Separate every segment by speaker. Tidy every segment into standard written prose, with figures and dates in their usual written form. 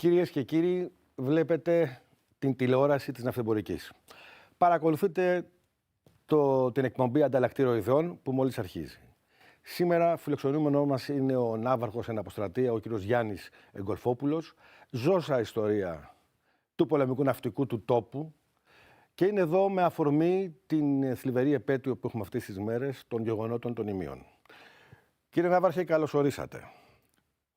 Speaker 1: Κυρίες και κύριοι, βλέπετε την τηλεόραση της Ναυτεμπορικής. Παρακολουθείτε την εκπομπή Ανταλλακτήριο Ιδεών που μόλις αρχίζει. Σήμερα φιλοξενούμενό μας είναι ο ναύαρχος εν αποστρατεία, ο κύριος Γιάννης Εγκολφόπουλος, ζώσα ιστορία του πολεμικού ναυτικού του τόπου και είναι εδώ με αφορμή την θλιβερή επέτειο που έχουμε αυτές τις μέρες των γεγονότων των Ιμίων. Κύριε Ναύαρχε, καλώς ορίσατε.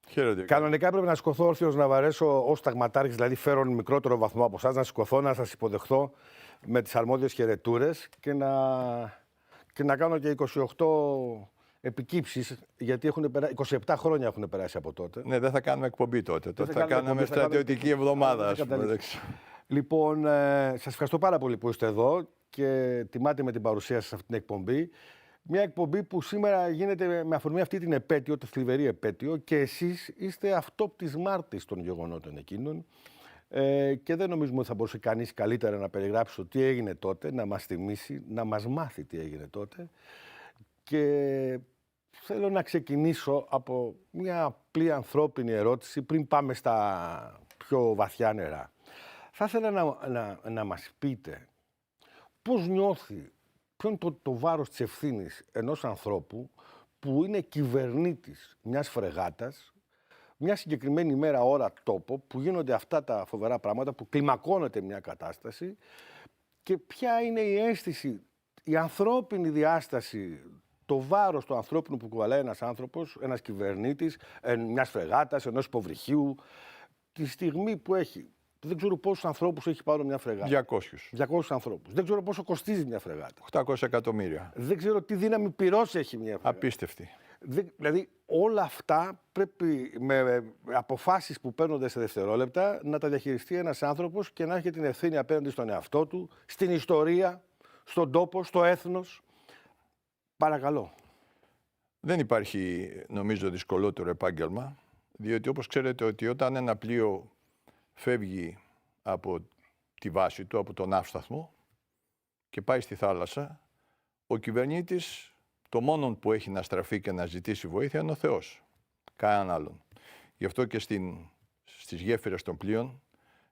Speaker 2: Χαίρετε.
Speaker 1: Κανονικά έπρεπε να σηκωθώ όρθιος να βαρέσω ως ταγματάρχης, δηλαδή φέρω μικρότερο βαθμό από εσάς, να σηκωθώ, να σας υποδεχθώ με τις αρμόδιες χαιρετούρες και να κάνω και 28 επικύψεις, γιατί 27 χρόνια έχουν περάσει από τότε.
Speaker 2: Ναι, δεν θα κάνουμε εκπομπή τότε. Θα κάνουμε
Speaker 1: εκπομπή,
Speaker 2: στρατιωτική εβδομάδα, ας πούμε.
Speaker 1: Λοιπόν, σας ευχαριστώ πάρα πολύ που είστε εδώ και τιμάτε με την παρουσία σας σε αυτή την εκπομπή. Μια εκπομπή που σήμερα γίνεται με αφορμή αυτή την επέτειο, τη θλιβερή επέτειο, και εσείς είστε αυτόπτης μάρτης των γεγονότων εκείνων. Και δεν νομίζουμε ότι θα μπορούσε κανείς καλύτερα να περιγράψει το τι έγινε τότε, να μας θυμίσει, να μας μάθει τι έγινε τότε. Και θέλω να ξεκινήσω από μια απλή ανθρώπινη ερώτηση πριν πάμε στα πιο βαθιά νερά. Θα ήθελα να μας πείτε πώς νιώθει, ποιο είναι το βάρος της ευθύνης ενός ανθρώπου που είναι κυβερνήτης μιας φρεγάτας, μια συγκεκριμένη μέρα, ώρα, τόπο, που γίνονται αυτά τα φοβερά πράγματα, που κλιμακώνεται μια κατάσταση, και ποια είναι η αίσθηση, η ανθρώπινη διάσταση, το βάρος του ανθρώπινου που κουβαλάει ένας άνθρωπος, ένας κυβερνήτης, μιας φρεγάτας, ενός υποβρυχίου, τη στιγμή που έχει. Δεν ξέρω πόσους ανθρώπους έχει πάνω μια φρεγάτα. 200 ανθρώπους. Δεν ξέρω πόσο κοστίζει μια φρεγάτα.
Speaker 2: 800 εκατομμύρια.
Speaker 1: Δεν ξέρω τι δύναμη πυρός έχει μια φρεγάτα.
Speaker 2: Απίστευτη.
Speaker 1: Δηλαδή όλα αυτά πρέπει με αποφάσεις που παίρνονται σε δευτερόλεπτα να τα διαχειριστεί ένας άνθρωπος και να έχει την ευθύνη απέναντι στον εαυτό του, στην ιστορία, στον τόπο, στο έθνος. Παρακαλώ.
Speaker 2: Δεν υπάρχει, νομίζω, δυσκολότερο επάγγελμα, διότι όπως ξέρετε ότι όταν ένα πλοίο φεύγει από τη βάση του, από τον ναύσταθμο και πάει στη θάλασσα, ο κυβερνήτης το μόνο που έχει να στραφεί και να ζητήσει βοήθεια είναι ο Θεός, κανέναν άλλον. Γι' αυτό και στις γέφυρες των πλοίων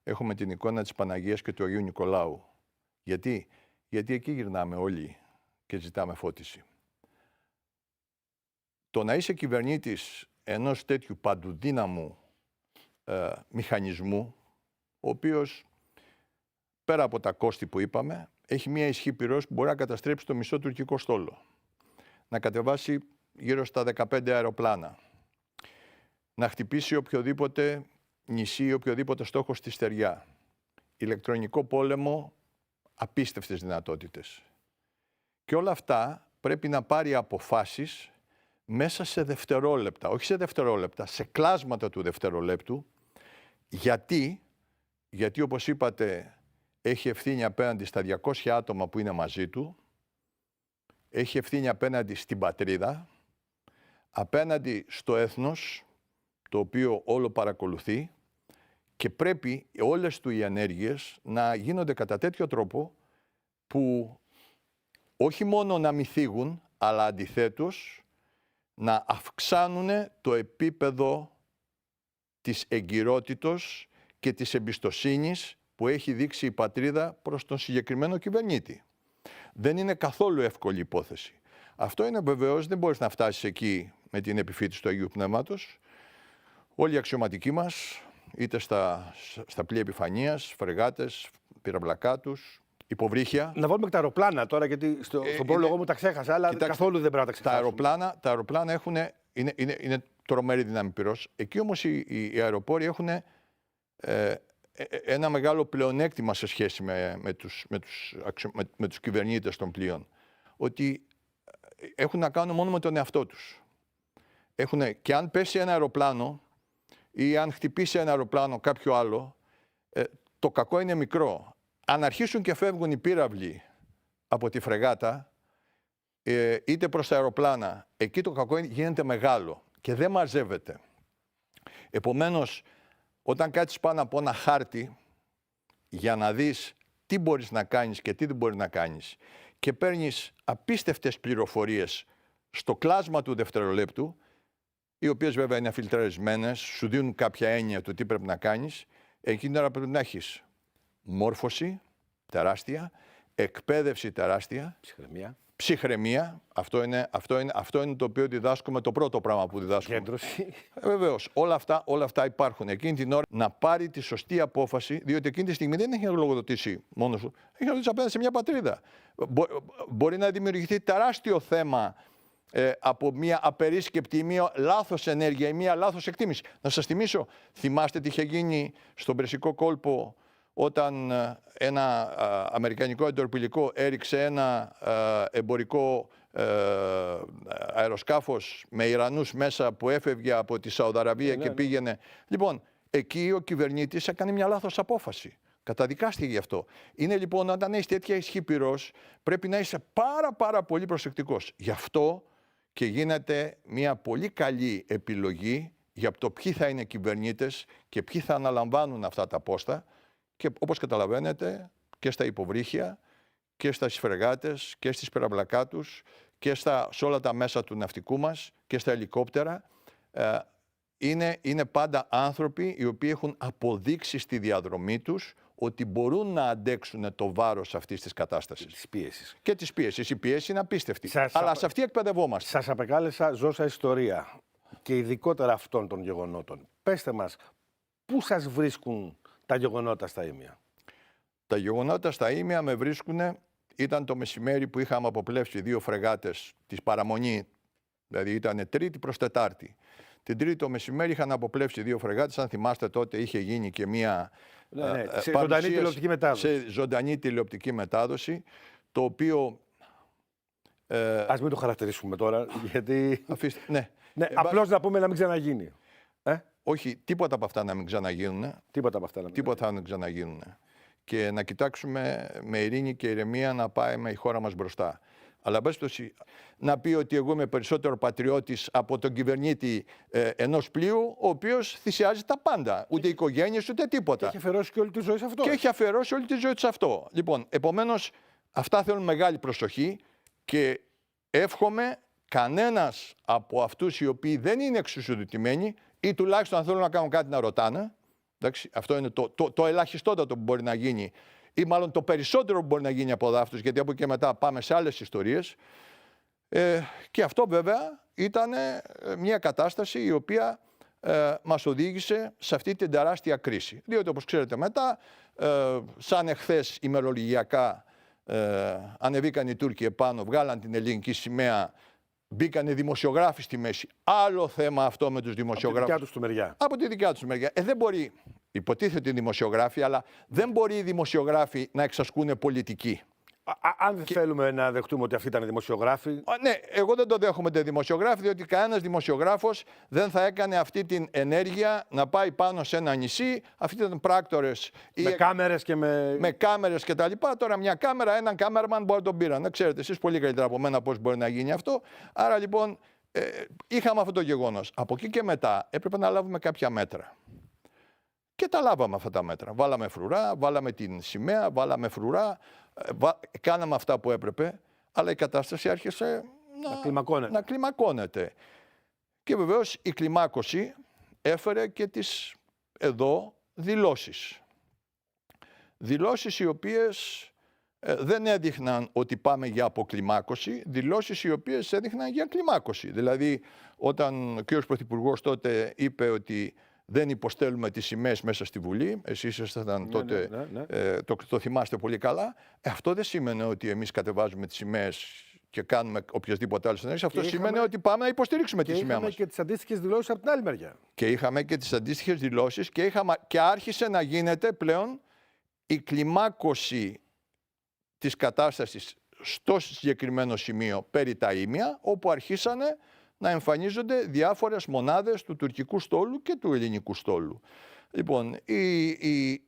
Speaker 2: έχουμε την εικόνα της Παναγίας και του Αγίου Νικολάου. Γιατί εκεί γυρνάμε όλοι και ζητάμε φώτιση. Το να είσαι κυβερνήτης ενός τέτοιου παντουδύναμου μηχανισμού, ο οποίος πέρα από τα κόστη που είπαμε, έχει μια ισχύ πυρός που μπορεί να καταστρέψει το μισό τουρκικό στόλο, να κατεβάσει γύρω στα 15 αεροπλάνα, να χτυπήσει οποιοδήποτε νησί ή οποιοδήποτε στόχο στη στεριά, ηλεκτρονικό πόλεμο, απίστευτες δυνατότητες. Και όλα αυτά πρέπει να πάρει αποφάσεις μέσα σε δευτερόλεπτα, όχι σε δευτερόλεπτα, σε κλάσματα του δευτερολέπτου. Γιατί όπως είπατε έχει ευθύνη απέναντι στα 200 άτομα που είναι μαζί του, έχει ευθύνη απέναντι στην πατρίδα, απέναντι στο έθνος, το οποίο όλο παρακολουθεί, και πρέπει όλες του οι ενέργειες να γίνονται κατά τέτοιο τρόπο που όχι μόνο να μη θίγουν, αλλά αντιθέτως να αυξάνουν το επίπεδο της εγκυρότητος και της εμπιστοσύνης που έχει δείξει η πατρίδα προς τον συγκεκριμένο κυβερνήτη. Δεν είναι καθόλου εύκολη υπόθεση. Αυτό είναι βεβαίως, δεν μπορείς να φτάσεις εκεί με την επιφύτηση του Αγίου Πνεύματος. Όλοι οι αξιωματικοί μας, είτε στα πλοία επιφανείας, φρεγάτες, πυραυλακάτους, υποβρύχια.
Speaker 1: Να βάλουμε και τα αεροπλάνα τώρα, γιατί στον πρόλογο μου τα ξέχασα, αλλά καθόλου δεν πρέπει να τα ξεχάσουμε.
Speaker 2: Τα αεροπλάνα είναι τρομερή δύναμη πυρός. Εκεί όμως οι αεροπόροι έχουν ένα μεγάλο πλεονέκτημα σε σχέση με τους κυβερνήτες των πλοίων. Ότι έχουν να κάνουν μόνο με τον εαυτό τους. Και αν πέσει ένα αεροπλάνο ή αν χτυπήσει ένα αεροπλάνο κάποιο άλλο, το κακό είναι μικρό. Αν αρχίσουν και φεύγουν οι πύραυλοι από τη φρεγάτα, είτε προς τα αεροπλάνα, εκεί το κακό γίνεται μεγάλο και δεν μαζεύεται. Επομένως, όταν κάτσεις πάνω από ένα χάρτη για να δεις τι μπορείς να κάνεις και τι δεν μπορείς να κάνεις και παίρνεις απίστευτες πληροφορίες στο κλάσμα του δευτερολέπτου, οι οποίες βέβαια είναι αφιλτραρισμένες, σου δίνουν κάποια έννοια του τι πρέπει να κάνεις. Εκείνη την ώρα πρέπει να έχεις μόρφωση τεράστια, εκπαίδευση τεράστια, ψυχραιμία. Αυτό είναι το οποίο διδάσκουμε, το πρώτο πράγμα που διδάσκουμε.
Speaker 1: Κέντρωση.
Speaker 2: Βεβαίως, όλα αυτά υπάρχουν. Εκείνη την ώρα να πάρει τη σωστή απόφαση, διότι εκείνη τη στιγμή δεν έχει να λογοδοτήσει μόνος σου. Έχει να λογοδοτήσει απέναντι σε μια πατρίδα. Μπορεί να δημιουργηθεί τεράστιο θέμα από μια απερίσκεπτη ή μια λάθος ενέργεια ή μια λάθος εκτίμηση. Να σας θυμίσω, θυμάστε τι είχε γίνει στον Περσικό κόλπο όταν ένα αμερικανικό εντορπιλικό έριξε ένα εμπορικό αεροσκάφος με Ιρανούς μέσα που έφευγε από τη Σαουδαραβία και πήγαινε. Λοιπόν, εκεί ο κυβερνήτης έκανε μια λάθος απόφαση. Καταδικάστηκε γι' αυτό. Είναι λοιπόν, όταν έχεις τέτοια ισχύ πυρός, πρέπει να είσαι πάρα πολύ προσεκτικός. Γι' αυτό και γίνεται μια πολύ καλή επιλογή για το ποιοι θα είναι κυβερνήτες και ποιοι θα αναλαμβάνουν αυτά τα πόστα. Και όπως καταλαβαίνετε, και στα υποβρύχια και στα φρεγάτες και στις περαμπλακά τους και σε όλα τα μέσα του ναυτικού μας και στα ελικόπτερα, είναι πάντα άνθρωποι οι οποίοι έχουν αποδείξει στη διαδρομή τους ότι μπορούν να αντέξουν το βάρος αυτής της κατάστασης.
Speaker 1: Της πίεσης.
Speaker 2: Και της πίεσης. Η πίεση είναι απίστευτη. Αλλά σε αυτή εκπαιδευόμαστε.
Speaker 1: Σας απεκάλεσα ζώσα ιστορία και ειδικότερα αυτών των γεγονότων. Πέστε μας, πού σας βρίσκουν τα γεγονότα στα Ήμια?
Speaker 2: Τα γεγονότα στα Ήμια με βρίσκουν, ήταν το μεσημέρι που είχαμε αποπλέψει 2 φρεγάτες της παραμονή, δηλαδή ήταν Τρίτη προς Τετάρτη. Την Τρίτη το μεσημέρι είχαν αποπλέψει 2 φρεγάτες, αν θυμάστε τότε είχε γίνει και μια
Speaker 1: σε ζωντανή τηλεοπτική μετάδοση.
Speaker 2: Σε ζωντανή τηλεοπτική μετάδοση, το οποίο...
Speaker 1: Ας μην το χαρακτηρίσουμε τώρα, γιατί...
Speaker 2: Ναι.
Speaker 1: Απλώς να πούμε να μην ξαναγίνει.
Speaker 2: Όχι, τίποτα από αυτά να μην ξαναγίνουν.
Speaker 1: Τίποτα από αυτά
Speaker 2: να μην ξαναγίνουν. Και να κοιτάξουμε με ειρήνη και ηρεμία να πάει με η χώρα μας μπροστά. Αλλά μπέστοση να πει ότι εγώ είμαι περισσότερο πατριώτης από τον κυβερνήτη ενός πλοίου, ο οποίος θυσιάζει τα πάντα. Ούτε οικογένειες, ούτε τίποτα.
Speaker 1: Και έχει αφιερώσει και όλη τη ζωή σε αυτό.
Speaker 2: Και έχει αφιερώσει όλη τη ζωή σε αυτό. Λοιπόν, επομένως, αυτά θέλουν μεγάλη προσοχή και εύχομαι κανένας από αυτούς οι οποίοι δεν είναι εξουσιοδοτημένοι ή τουλάχιστον αν θέλουν να κάνουν κάτι να ρωτάνε. Εντάξει, αυτό είναι το ελαχιστότατο που μπορεί να γίνει, ή μάλλον το περισσότερο που μπορεί να γίνει από δάφτους, γιατί από εκεί και μετά πάμε σε άλλες ιστορίες. Και αυτό βέβαια ήταν μια κατάσταση η οποία μας οδήγησε σε αυτή την τεράστια κρίση. Διότι όπως ξέρετε μετά, σαν εχθές ημερολογιακά ανεβήκαν οι Τούρκοι επάνω, βγάλαν την ελληνική σημαία, μπήκαν οι δημοσιογράφοι στη μέση. Άλλο θέμα αυτό με τους δημοσιογράφους.
Speaker 1: Από τη δικιά τους του μεριά.
Speaker 2: Από τη δικιά τους μεριά. Δεν μπορεί, υποτίθεται οι δημοσιογράφοι, αλλά δεν μπορεί οι δημοσιογράφοι να εξασκούν πολιτική.
Speaker 1: Αν δεν θέλουμε να δεχτούμε ότι αυτοί ήταν δημοσιογράφοι.
Speaker 2: Ναι, εγώ δεν το δέχομαι τη δημοσιογράφοι, διότι κανένας δημοσιογράφος δεν θα έκανε αυτή την ενέργεια να πάει πάνω σε ένα νησί. Αυτοί ήταν πράκτορες.
Speaker 1: Με κάμερες και με.
Speaker 2: Με κάμερες και τα λοιπά. Τώρα μια κάμερα, έναν κάμερμαν μπορεί να τον πήραν. Ξέρετε εσείς πολύ καλύτερα από μένα πώς μπορεί να γίνει αυτό. Άρα λοιπόν είχαμε αυτό το γεγονός. Από εκεί και μετά έπρεπε να λάβουμε κάποια μέτρα. Και τα λάβαμε αυτά τα μέτρα. Βάλαμε φρουρά, βάλαμε την σημαία, βάλαμε φρουρά, κάναμε αυτά που έπρεπε, αλλά η κατάσταση άρχισε να κλιμακώνεται. Και βεβαίως η κλιμάκωση έφερε και τις εδώ δηλώσεις. Δηλώσεις οι οποίες δεν έδειχναν ότι πάμε για αποκλιμάκωση, δηλώσεις οι οποίες έδειχναν για κλιμάκωση. Δηλαδή, όταν ο κ. Πρωθυπουργός τότε είπε ότι δεν υποστέλουμε τις σημαίες μέσα στη Βουλή, εσείς ήσασταν τότε, το θυμάστε πολύ καλά, αυτό δεν σήμαινε ότι εμείς κατεβάζουμε τις σημαίες και κάνουμε οποιασδήποτε άλλες ενέργειες. Αυτό σημαίνει ότι πάμε να υποστηρίξουμε τη σημαία μας.
Speaker 1: Και είχαμε και τις αντίστοιχες δηλώσεις από την άλλη μεριά.
Speaker 2: Και είχαμε και τις αντίστοιχες δηλώσεις και άρχισε να γίνεται πλέον η κλιμάκωση της κατάστασης στο συγκεκριμένο σημείο περί τα Ήμια, όπου αρχίσανε να εμφανίζονται διάφορες μονάδες του τουρκικού στόλου και του ελληνικού στόλου. Λοιπόν,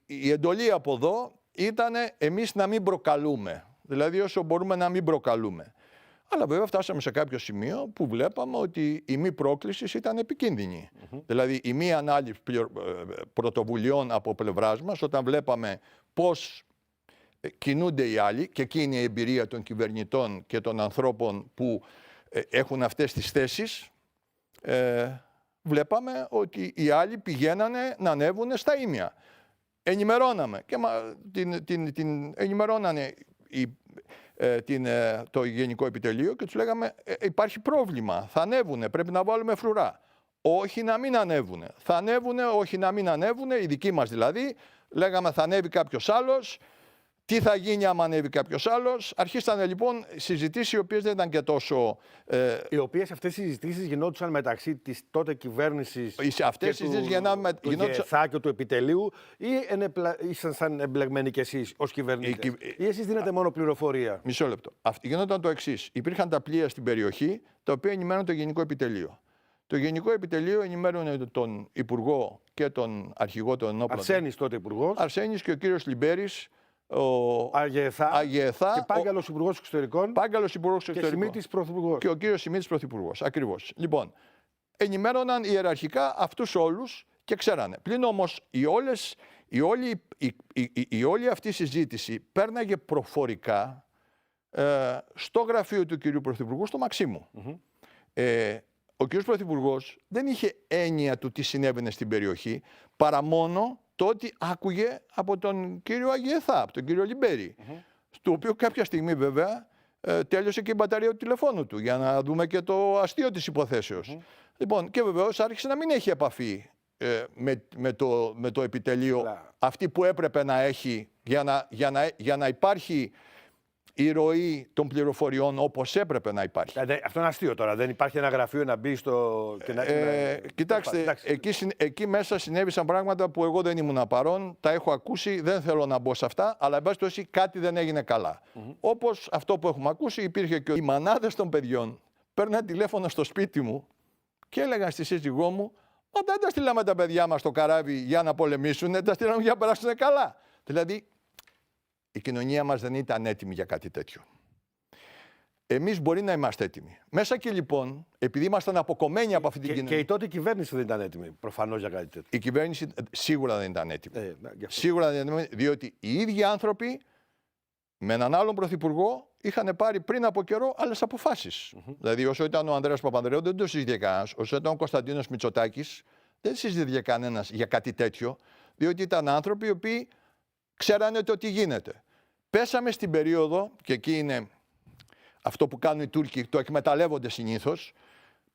Speaker 2: η εντολή από εδώ ήταν εμείς να μην προκαλούμε. Δηλαδή όσο μπορούμε να μην προκαλούμε. Αλλά βέβαια φτάσαμε σε κάποιο σημείο που βλέπαμε ότι η μη πρόκληση ήταν επικίνδυνη. Δηλαδή η μη ανάληψη πρωτοβουλειών από πλευράς μας, όταν βλέπαμε πώς κινούνται οι άλλοι, και εκεί είναι η εμπειρία των κυβερνητών και των ανθρώπων που έχουν αυτές τις θέσεις, βλέπαμε ότι οι άλλοι πηγαίνανε να ανέβουν στα ίμια. Ενημερώναμε και ενημερώνανε το Γενικό Επιτελείο και τους λέγαμε υπάρχει πρόβλημα, θα ανέβουνε, πρέπει να βάλουμε φρουρά. Όχι να μην ανέβουνε. Θα ανέβουνε, όχι να μην ανέβουνε, οι δικοί μας δηλαδή. Λέγαμε θα ανέβει κάποιος άλλος. Τι θα γίνει άμα ανέβει κάποιος άλλος. Αρχίσανε λοιπόν συζητήσεις οι οποίες δεν ήταν και τόσο...
Speaker 1: Οι οποίες αυτές οι συζητήσεις γινόντουσαν μεταξύ της τότε κυβέρνησης
Speaker 2: αυτές
Speaker 1: και του ΓΕΘΑ και του επιτελείου ή ήσασταν εμπλεγμένοι κι εσείς ως κυβερνήτες ή εσείς δίνετε μόνο πληροφορία?
Speaker 2: Μισό λεπτό. Γινόταν το εξής. Υπήρχαν τα πλοία στην περιοχή τα οποία ενημέρωνε το Γενικό Επιτελείο. Το Γενικό Επιτελείο ενημέρωνε τον Υπουργό και τον Αρχηγό των Ενόπλων.
Speaker 1: Αρσένης τότε Υπουργός.
Speaker 2: Αρσένης και ο κύριος Λιμπέρης.
Speaker 1: Αγιεθά και Πάγκαλος Υπουργός Εξωτερικών.
Speaker 2: Πάγκαλος Υπουργός Εξωτερικών.
Speaker 1: Και Σιμίτης Πρωθυπουργός.
Speaker 2: Και ο κύριος Σιμίτης Πρωθυπουργός. Ακριβώς. Λοιπόν, ενημέρωναν ιεραρχικά αυτούς όλους και ξέρανε. Πλην όμως η όλη αυτή η συζήτηση πέρναγε προφορικά στο γραφείο του κυρίου Πρωθυπουργού στο Μαξίμου. Ο κύριος Πρωθυπουργός δεν είχε έννοια του τι συνέβαινε στην περιοχή, παρά μόνο το ότι άκουγε από τον κύριο Αγιεθά, από τον κύριο Λιμπέρη, στο οποίο κάποια στιγμή βέβαια τέλειωσε και η μπαταρία του τηλεφώνου του, για να δούμε και το αστείο της υποθέσεως. Λοιπόν, και βεβαίως άρχισε να μην έχει επαφή με το επιτελείο αυτή που έπρεπε να έχει για να υπάρχει η ροή των πληροφοριών όπως έπρεπε να υπάρχει.
Speaker 1: Αυτό είναι αστείο τώρα. Δεν υπάρχει ένα γραφείο να μπει στο...
Speaker 2: Κοιτάξτε, εκεί μέσα συνέβησαν πράγματα που εγώ δεν ήμουν παρόν, τα έχω ακούσει, δεν θέλω να μπω σε αυτά, αλλά εν πάση περιπτώσει κάτι δεν έγινε καλά. Όπως αυτό που έχουμε ακούσει, υπήρχε και οι μανάδες των παιδιών παίρναν τηλέφωνο στο σπίτι μου και έλεγαν στη σύζυγό μου, μα δεν τα στείλαμε τα παιδιά μας στο καράβι για να πολεμήσουν, τα στείλαμε για να περάσουν καλά. Δηλαδή, η κοινωνία μας δεν ήταν έτοιμη για κάτι τέτοιο. Εμείς μπορεί να είμαστε έτοιμοι. Μέσα και λοιπόν, επειδή ήμασταν αποκομμένοι από αυτή την κοινωνία...
Speaker 1: Και η τότε κυβέρνηση δεν ήταν έτοιμη, προφανώς, για κάτι τέτοιο.
Speaker 2: Η κυβέρνηση σίγουρα δεν ήταν έτοιμη. Σίγουρα δεν ήταν έτοιμη, διότι οι ίδιοι άνθρωποι με έναν άλλον πρωθυπουργό είχαν πάρει πριν από καιρό άλλες αποφάσεις. Δηλαδή, όσο ήταν ο Ανδρέας Παπανδρέου, δεν το συζήτηκε κανένας. Όσο ήταν ο Κωνσταντίνος Μητσοτάκης, δεν συζήτηκε κανένας για κάτι τέτοιο, διότι ήταν άνθρωποι οι οποίοι ξέρανε ότι γίνεται. Πέσαμε στην περίοδο, και εκεί είναι αυτό που κάνουν οι Τούρκοι, το εκμεταλλεύονται συνήθως.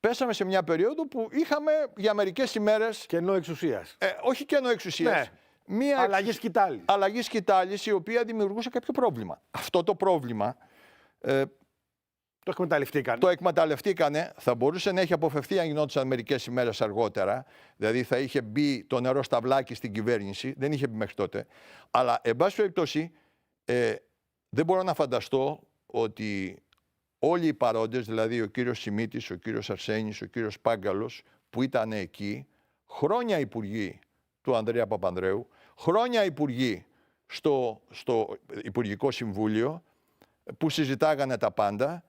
Speaker 2: Πέσαμε σε μια περίοδο που είχαμε για μερικές ημέρες.
Speaker 1: Κενό εξουσίας.
Speaker 2: Όχι κενό εξουσίας.
Speaker 1: Ναι.
Speaker 2: Μία
Speaker 1: αλλαγή σκητάλης.
Speaker 2: Αλλαγή σκητάλης, η οποία δημιουργούσε κάποιο πρόβλημα. Αυτό το πρόβλημα.
Speaker 1: Το εκμεταλλευτήκανε.
Speaker 2: Το εκμεταλλευτήκανε. Θα μπορούσε να έχει αποφευθεί αν γινόντουσαν μερικές ημέρες αργότερα. Δηλαδή θα είχε μπει το νερό στα βλάκι στην κυβέρνηση. Δεν είχε μπει μέχρι τότε. Αλλά, εν πάση περιπτώσει, δεν μπορώ να φανταστώ ότι όλοι οι παρόντες, δηλαδή ο κύριος Σιμίτης, ο κύριος Αρσένης, ο κύριος Πάγκαλος, που ήταν εκεί, χρόνια υπουργοί του Ανδρέα Παπανδρέου, χρόνια υπουργοί στο Υπουργικό Συμβούλιο, που συζητάγανε τα πάντα,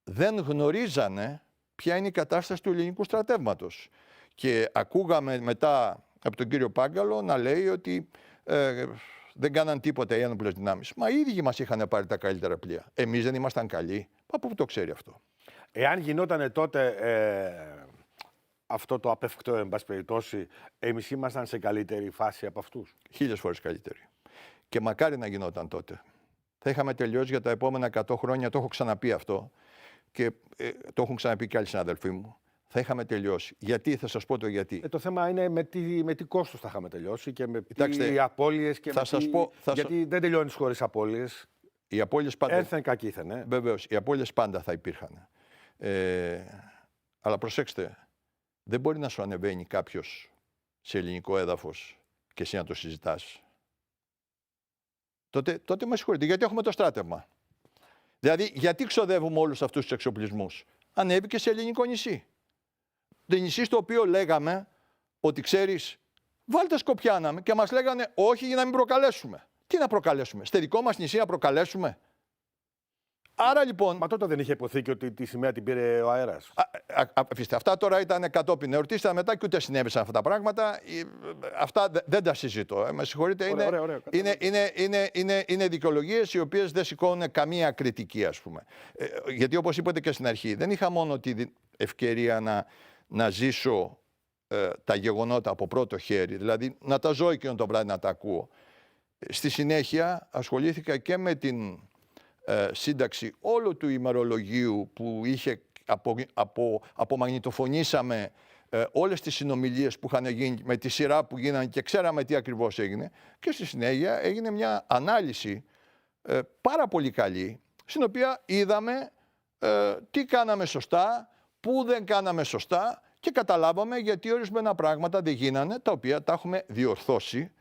Speaker 2: δεν γνωρίζανε ποια είναι η κατάσταση του ελληνικού στρατεύματος. Και ακούγαμε μετά από τον κύριο Πάγκαλο να λέει ότι δεν κάναν τίποτα οι ένοπλες δυνάμεις. Μα οι ίδιοι μας είχαν πάρει τα καλύτερα πλοία. Εμείς δεν ήμασταν καλοί. Από πού το ξέρει αυτό?
Speaker 1: Εάν γινόταν τότε αυτό το απέφκτο, εν πάση περιπτώσει, εμείς ήμασταν σε καλύτερη φάση από αυτούς.
Speaker 2: 1000 φορές καλύτερη. Και μακάρι να γινόταν τότε. Θα είχαμε τελειώσει για τα επόμενα 100 χρόνια, το έχω ξαναπεί αυτό και το έχουν ξαναπεί και άλλοι συναδελφοί μου. Θα είχαμε τελειώσει. Γιατί, θα σας πω το γιατί.
Speaker 1: Το θέμα είναι με τι κόστος θα είχαμε τελειώσει και με τι απώλειες και γιατί δεν τελειώνεις χωρίς απώλειες.
Speaker 2: Οι απώλειες πάντα.
Speaker 1: Έρθεν κακήθεν.
Speaker 2: Βεβαίως, οι απώλειες πάντα θα υπήρχαν. Αλλά προσέξτε, δεν μπορεί να σου ανεβαίνει κάποιος σε ελληνικό έδαφος και εσύ να το συζητάς. Τότε με συγχωρείτε, γιατί έχουμε το στράτευμα. Δηλαδή, γιατί ξοδεύουμε όλους αυτούς τους εξοπλισμούς? Ανέβηκε σε ελληνικό νησί. Το νησί στο οποίο λέγαμε ότι ξέρεις, βάλτε Σκοπιάνα και μας λέγανε όχι για να μην προκαλέσουμε. Τι να προκαλέσουμε? Στη δικό μας νησί να προκαλέσουμε? Άρα λοιπόν.
Speaker 1: Μα τότε δεν είχε υποθήκη ότι τη σημαία την πήρε ο αέρας.
Speaker 2: Αφήστε, αυτά τώρα ήταν κατόπιν εορτής, μετά και ούτε συνέβησαν αυτά τα πράγματα. Αυτά δεν τα συζητώ. Με συγχωρείτε, είναι δικαιολογίες οι οποίες δεν σηκώνουν καμία κριτική, ας πούμε. Γιατί όπως είπατε και στην αρχή, δεν είχα μόνο τη ευκαιρία να ζήσω τα γεγονότα από πρώτο χέρι, δηλαδή να τα ζω εκείνο το βράδυ να τα ακούω. Στη συνέχεια ασχολήθηκα και με την σύνταξη όλου του ημερολογίου που είχε απομαγνητοφωνήσαμε όλες τις συνομιλίες που είχαν γίνει με τη σειρά που γίνανε και ξέραμε τι ακριβώς έγινε, και στη συνέχεια έγινε μια ανάλυση πάρα πολύ καλή, στην οποία είδαμε τι κάναμε σωστά, πού δεν κάναμε σωστά, και καταλάβαμε γιατί ορισμένα πράγματα δεν γίνανε, τα οποία τα έχουμε διορθώσει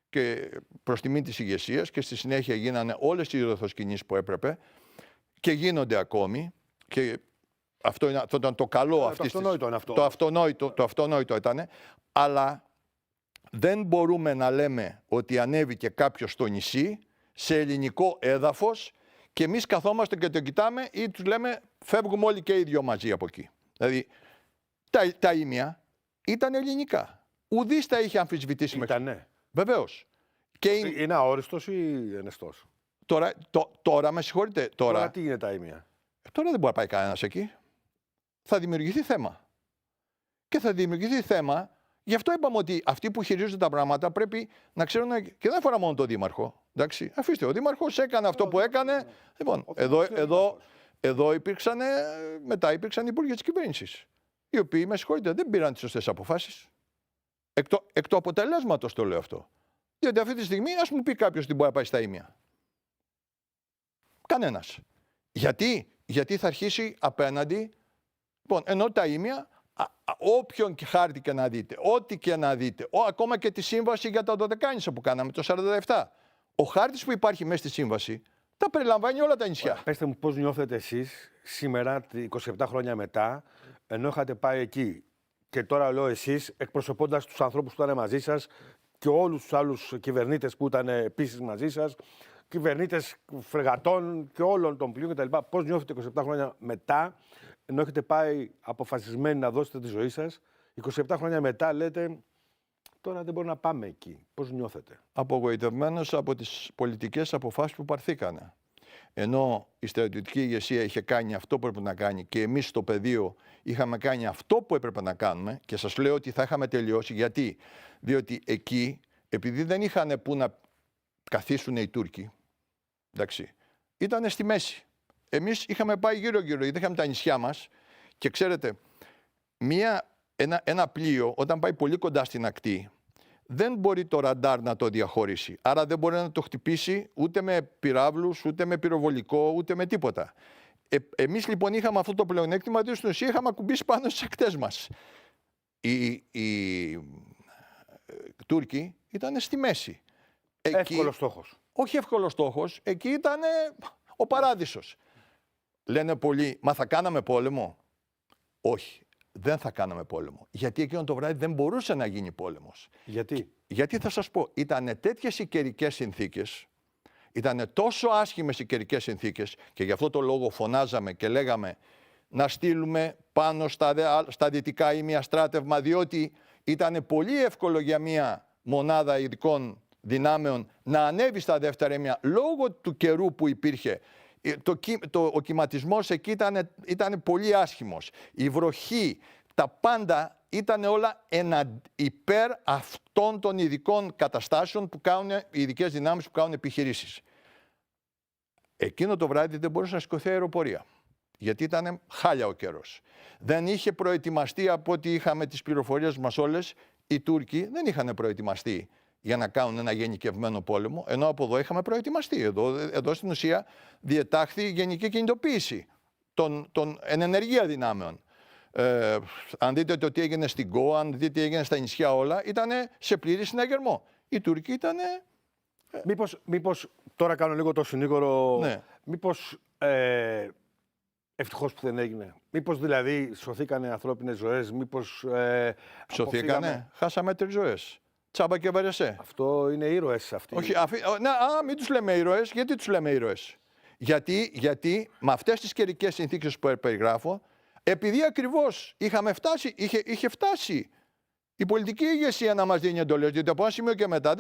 Speaker 2: και προς τιμή της ηγεσίας, και στη συνέχεια γίνανε όλες οι διορθωσκηνήσεις που έπρεπε και γίνονται ακόμη, και αυτό ήταν το καλό αυτής της... Το αυτονόητο ήταν, αλλά δεν μπορούμε να λέμε ότι ανέβηκε κάποιος στο νησί, σε ελληνικό έδαφος, και εμείς καθόμαστε και το κοιτάμε ή τους λέμε φεύγουμε όλοι και οι δυο μαζί από εκεί. Δηλαδή τα ήμια ήταν ελληνικά. Ουδής τα είχε αμφισβητήσει μέχρι.
Speaker 1: Ήτανε.
Speaker 2: Βεβαίως.
Speaker 1: Είναι αόριστος ή ενεστός?
Speaker 2: Τώρα με συγχωρείτε.
Speaker 1: Τώρα τι είναι τα ήμια?
Speaker 2: Τώρα δεν μπορεί να πάει κανένας εκεί. Θα δημιουργηθεί θέμα. Και θα δημιουργηθεί θέμα. Γι' αυτό είπαμε ότι αυτοί που χειρίζονται τα πράγματα πρέπει να ξέρουν, και δεν αφορά μόνο τον Δήμαρχο. Εντάξει, αφήστε, ο Δήμαρχος έκανε αυτό που έκανε. Λοιπόν, εδώ μετά υπήρξαν οι υπουργοί της κυβέρνησης, οι οποίοι, με συγχωρείτε, δεν πήραν τις σωστές αποφάσεις. Εκ του αποτελέσματος το λέω αυτό. Διότι αυτή τη στιγμή, ας μου πει κάποιος ότι μπορεί να πάει στα ήμια. Κανένας. Γιατί θα αρχίσει απέναντι. Λοιπόν, ενώ τα ήμια, όποιον και χάρτη και να δείτε, ό,τι και να δείτε, ακόμα και τη σύμβαση για τα Δωδεκάνησα που κάναμε το 1947, ο χάρτης που υπάρχει μέσα στη σύμβαση τα περιλαμβάνει όλα τα νησιά.
Speaker 1: Πέστε μου πώς νιώθετε εσείς σήμερα, 27 χρόνια μετά, ενώ είχατε πάει εκεί, και τώρα λέω εσείς, εκπροσωπώντας τους ανθρώπους που ήταν μαζί σας και όλους τους άλλους κυβερνήτες που ήταν επίσης μαζί σας, κυβερνήτες φρεγατών και όλων των πλοίων κτλ. Πώς νιώθετε 27 χρόνια μετά, ενώ έχετε πάει αποφασισμένοι να δώσετε τη ζωή σας, 27 χρόνια μετά λέτε τώρα δεν μπορούμε να πάμε εκεί. Πώς νιώθετε?
Speaker 2: Απογοητευμένος από τις πολιτικές αποφάσεις που πάρθηκανε. Ενώ η στρατιωτική ηγεσία είχε κάνει αυτό που έπρεπε να κάνει και εμείς στο πεδίο είχαμε κάνει αυτό που έπρεπε να κάνουμε, και σας λέω ότι θα είχαμε τελειώσει. Γιατί? Διότι εκεί, επειδή δεν είχαν που να καθίσουν οι Τούρκοι, εντάξει, ήταν στη μέση. Εμείς είχαμε πάει γύρω-γύρω, γιατί είχαμε τα νησιά μας, και ξέρετε, ένα πλοίο όταν πάει πολύ κοντά στην ακτή, δεν μπορεί το ραντάρ να το διαχωρίσει. Άρα δεν μπορεί να το χτυπήσει ούτε με πυράβλους, ούτε με πυροβολικό, ούτε με τίποτα. Εμείς λοιπόν είχαμε αυτό το πλεονέκτημα, διότι στην ουσία είχαμε ακουμπήσει πάνω στις ακτές μας. Οι Τούρκοι ήταν στη μέση.
Speaker 1: Εύκολος στόχος.
Speaker 2: Όχι εύκολος στόχος, εκεί ήταν ο παράδεισος. Λένε πολλοί, μα θα κάναμε πόλεμο? Όχι, δεν θα κάναμε πόλεμο. Γιατί εκείνο το βράδυ δεν μπορούσε να γίνει πόλεμος. Γιατί θα σας πω, ήταν τέτοιες οι καιρικές συνθήκες, ήταν τόσο άσχημες οι καιρικές συνθήκες, και γι' αυτό το λόγο φωνάζαμε και λέγαμε να στείλουμε πάνω στα δυτικά ήμια στράτευμα, διότι ήταν πολύ εύκολο για μια μονάδα ειδικών δυνάμεων να ανέβει στα δεύτερα ήμια λόγω του καιρού που υπήρχε. Ο κυματισμός εκεί ήταν πολύ άσχημος. Η βροχή, τα πάντα ήταν όλα υπέρ αυτών των ειδικών καταστάσεων που κάνουν οι ειδικές δυνάμεις που κάνουν επιχειρήσεις. Εκείνο το βράδυ δεν μπορούσε να σηκωθεί αεροπορία, γιατί ήταν χάλια ο καιρός. Δεν είχε προετοιμαστεί, από ό,τι είχαμε τις πληροφορίες μας όλες, οι Τούρκοι δεν είχαν προετοιμαστεί για να κάνουν ένα γενικευμένο πόλεμο, ενώ από εδώ είχαμε προετοιμαστεί. Εδώ στην ουσία διετάχθη γενική κινητοποίηση των εν ενεργεία δυνάμεων. Αν δείτε το τι έγινε στην Γκο, αν δείτε τι έγινε στα νησιά όλα, ήταν σε πλήρη συναγερμό. Οι Τούρκοι ήταν...
Speaker 1: Μήπως τώρα κάνω λίγο το συνήγορο,
Speaker 2: ναι.
Speaker 1: Μήπως ευτυχώς που δεν έγινε. Μήπως δηλαδή σωθήκανε ανθρώπινες ζωές, μήπως...
Speaker 2: Σωθήκανε, χάσαμε 3 ζωές. Τσάμπα και βαρεσέ.
Speaker 1: Αυτό είναι ήρωες αυτοί.
Speaker 2: Όχι, μην τους λέμε ήρωες. Γιατί τους λέμε ήρωες? Γιατί με αυτές τις καιρικές συνθήκες που περιγράφω, επειδή ακριβώς είχε φτάσει η πολιτική ηγεσία να μας δίνει εντολές, γιατί από ένα σημείο και μετά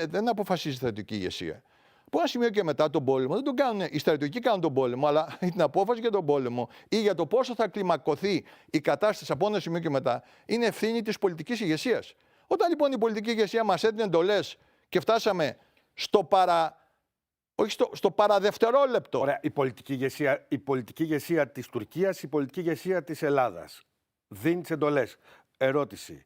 Speaker 2: δεν αποφασίζει η στρατιωτική ηγεσία. Από Από ένα σημείο και μετά τον πόλεμο δεν τον κάνουν, οι στρατιωτικοί κάνουν τον πόλεμο, αλλά την απόφαση για τον πόλεμο ή για το πόσο θα κλιμακωθεί η κατάσταση από ένα σημείο και μετά είναι ευθύνη της πολιτικής ηγεσίας. Όταν λοιπόν η πολιτική ηγεσία μας έδινε εντολές και φτάσαμε στο παραδευτερόλεπτο.
Speaker 1: Ωραία, η πολιτική ηγεσία της Τουρκίας, η πολιτική ηγεσία της Ελλάδας δίνει τις εντολές. Ερώτηση.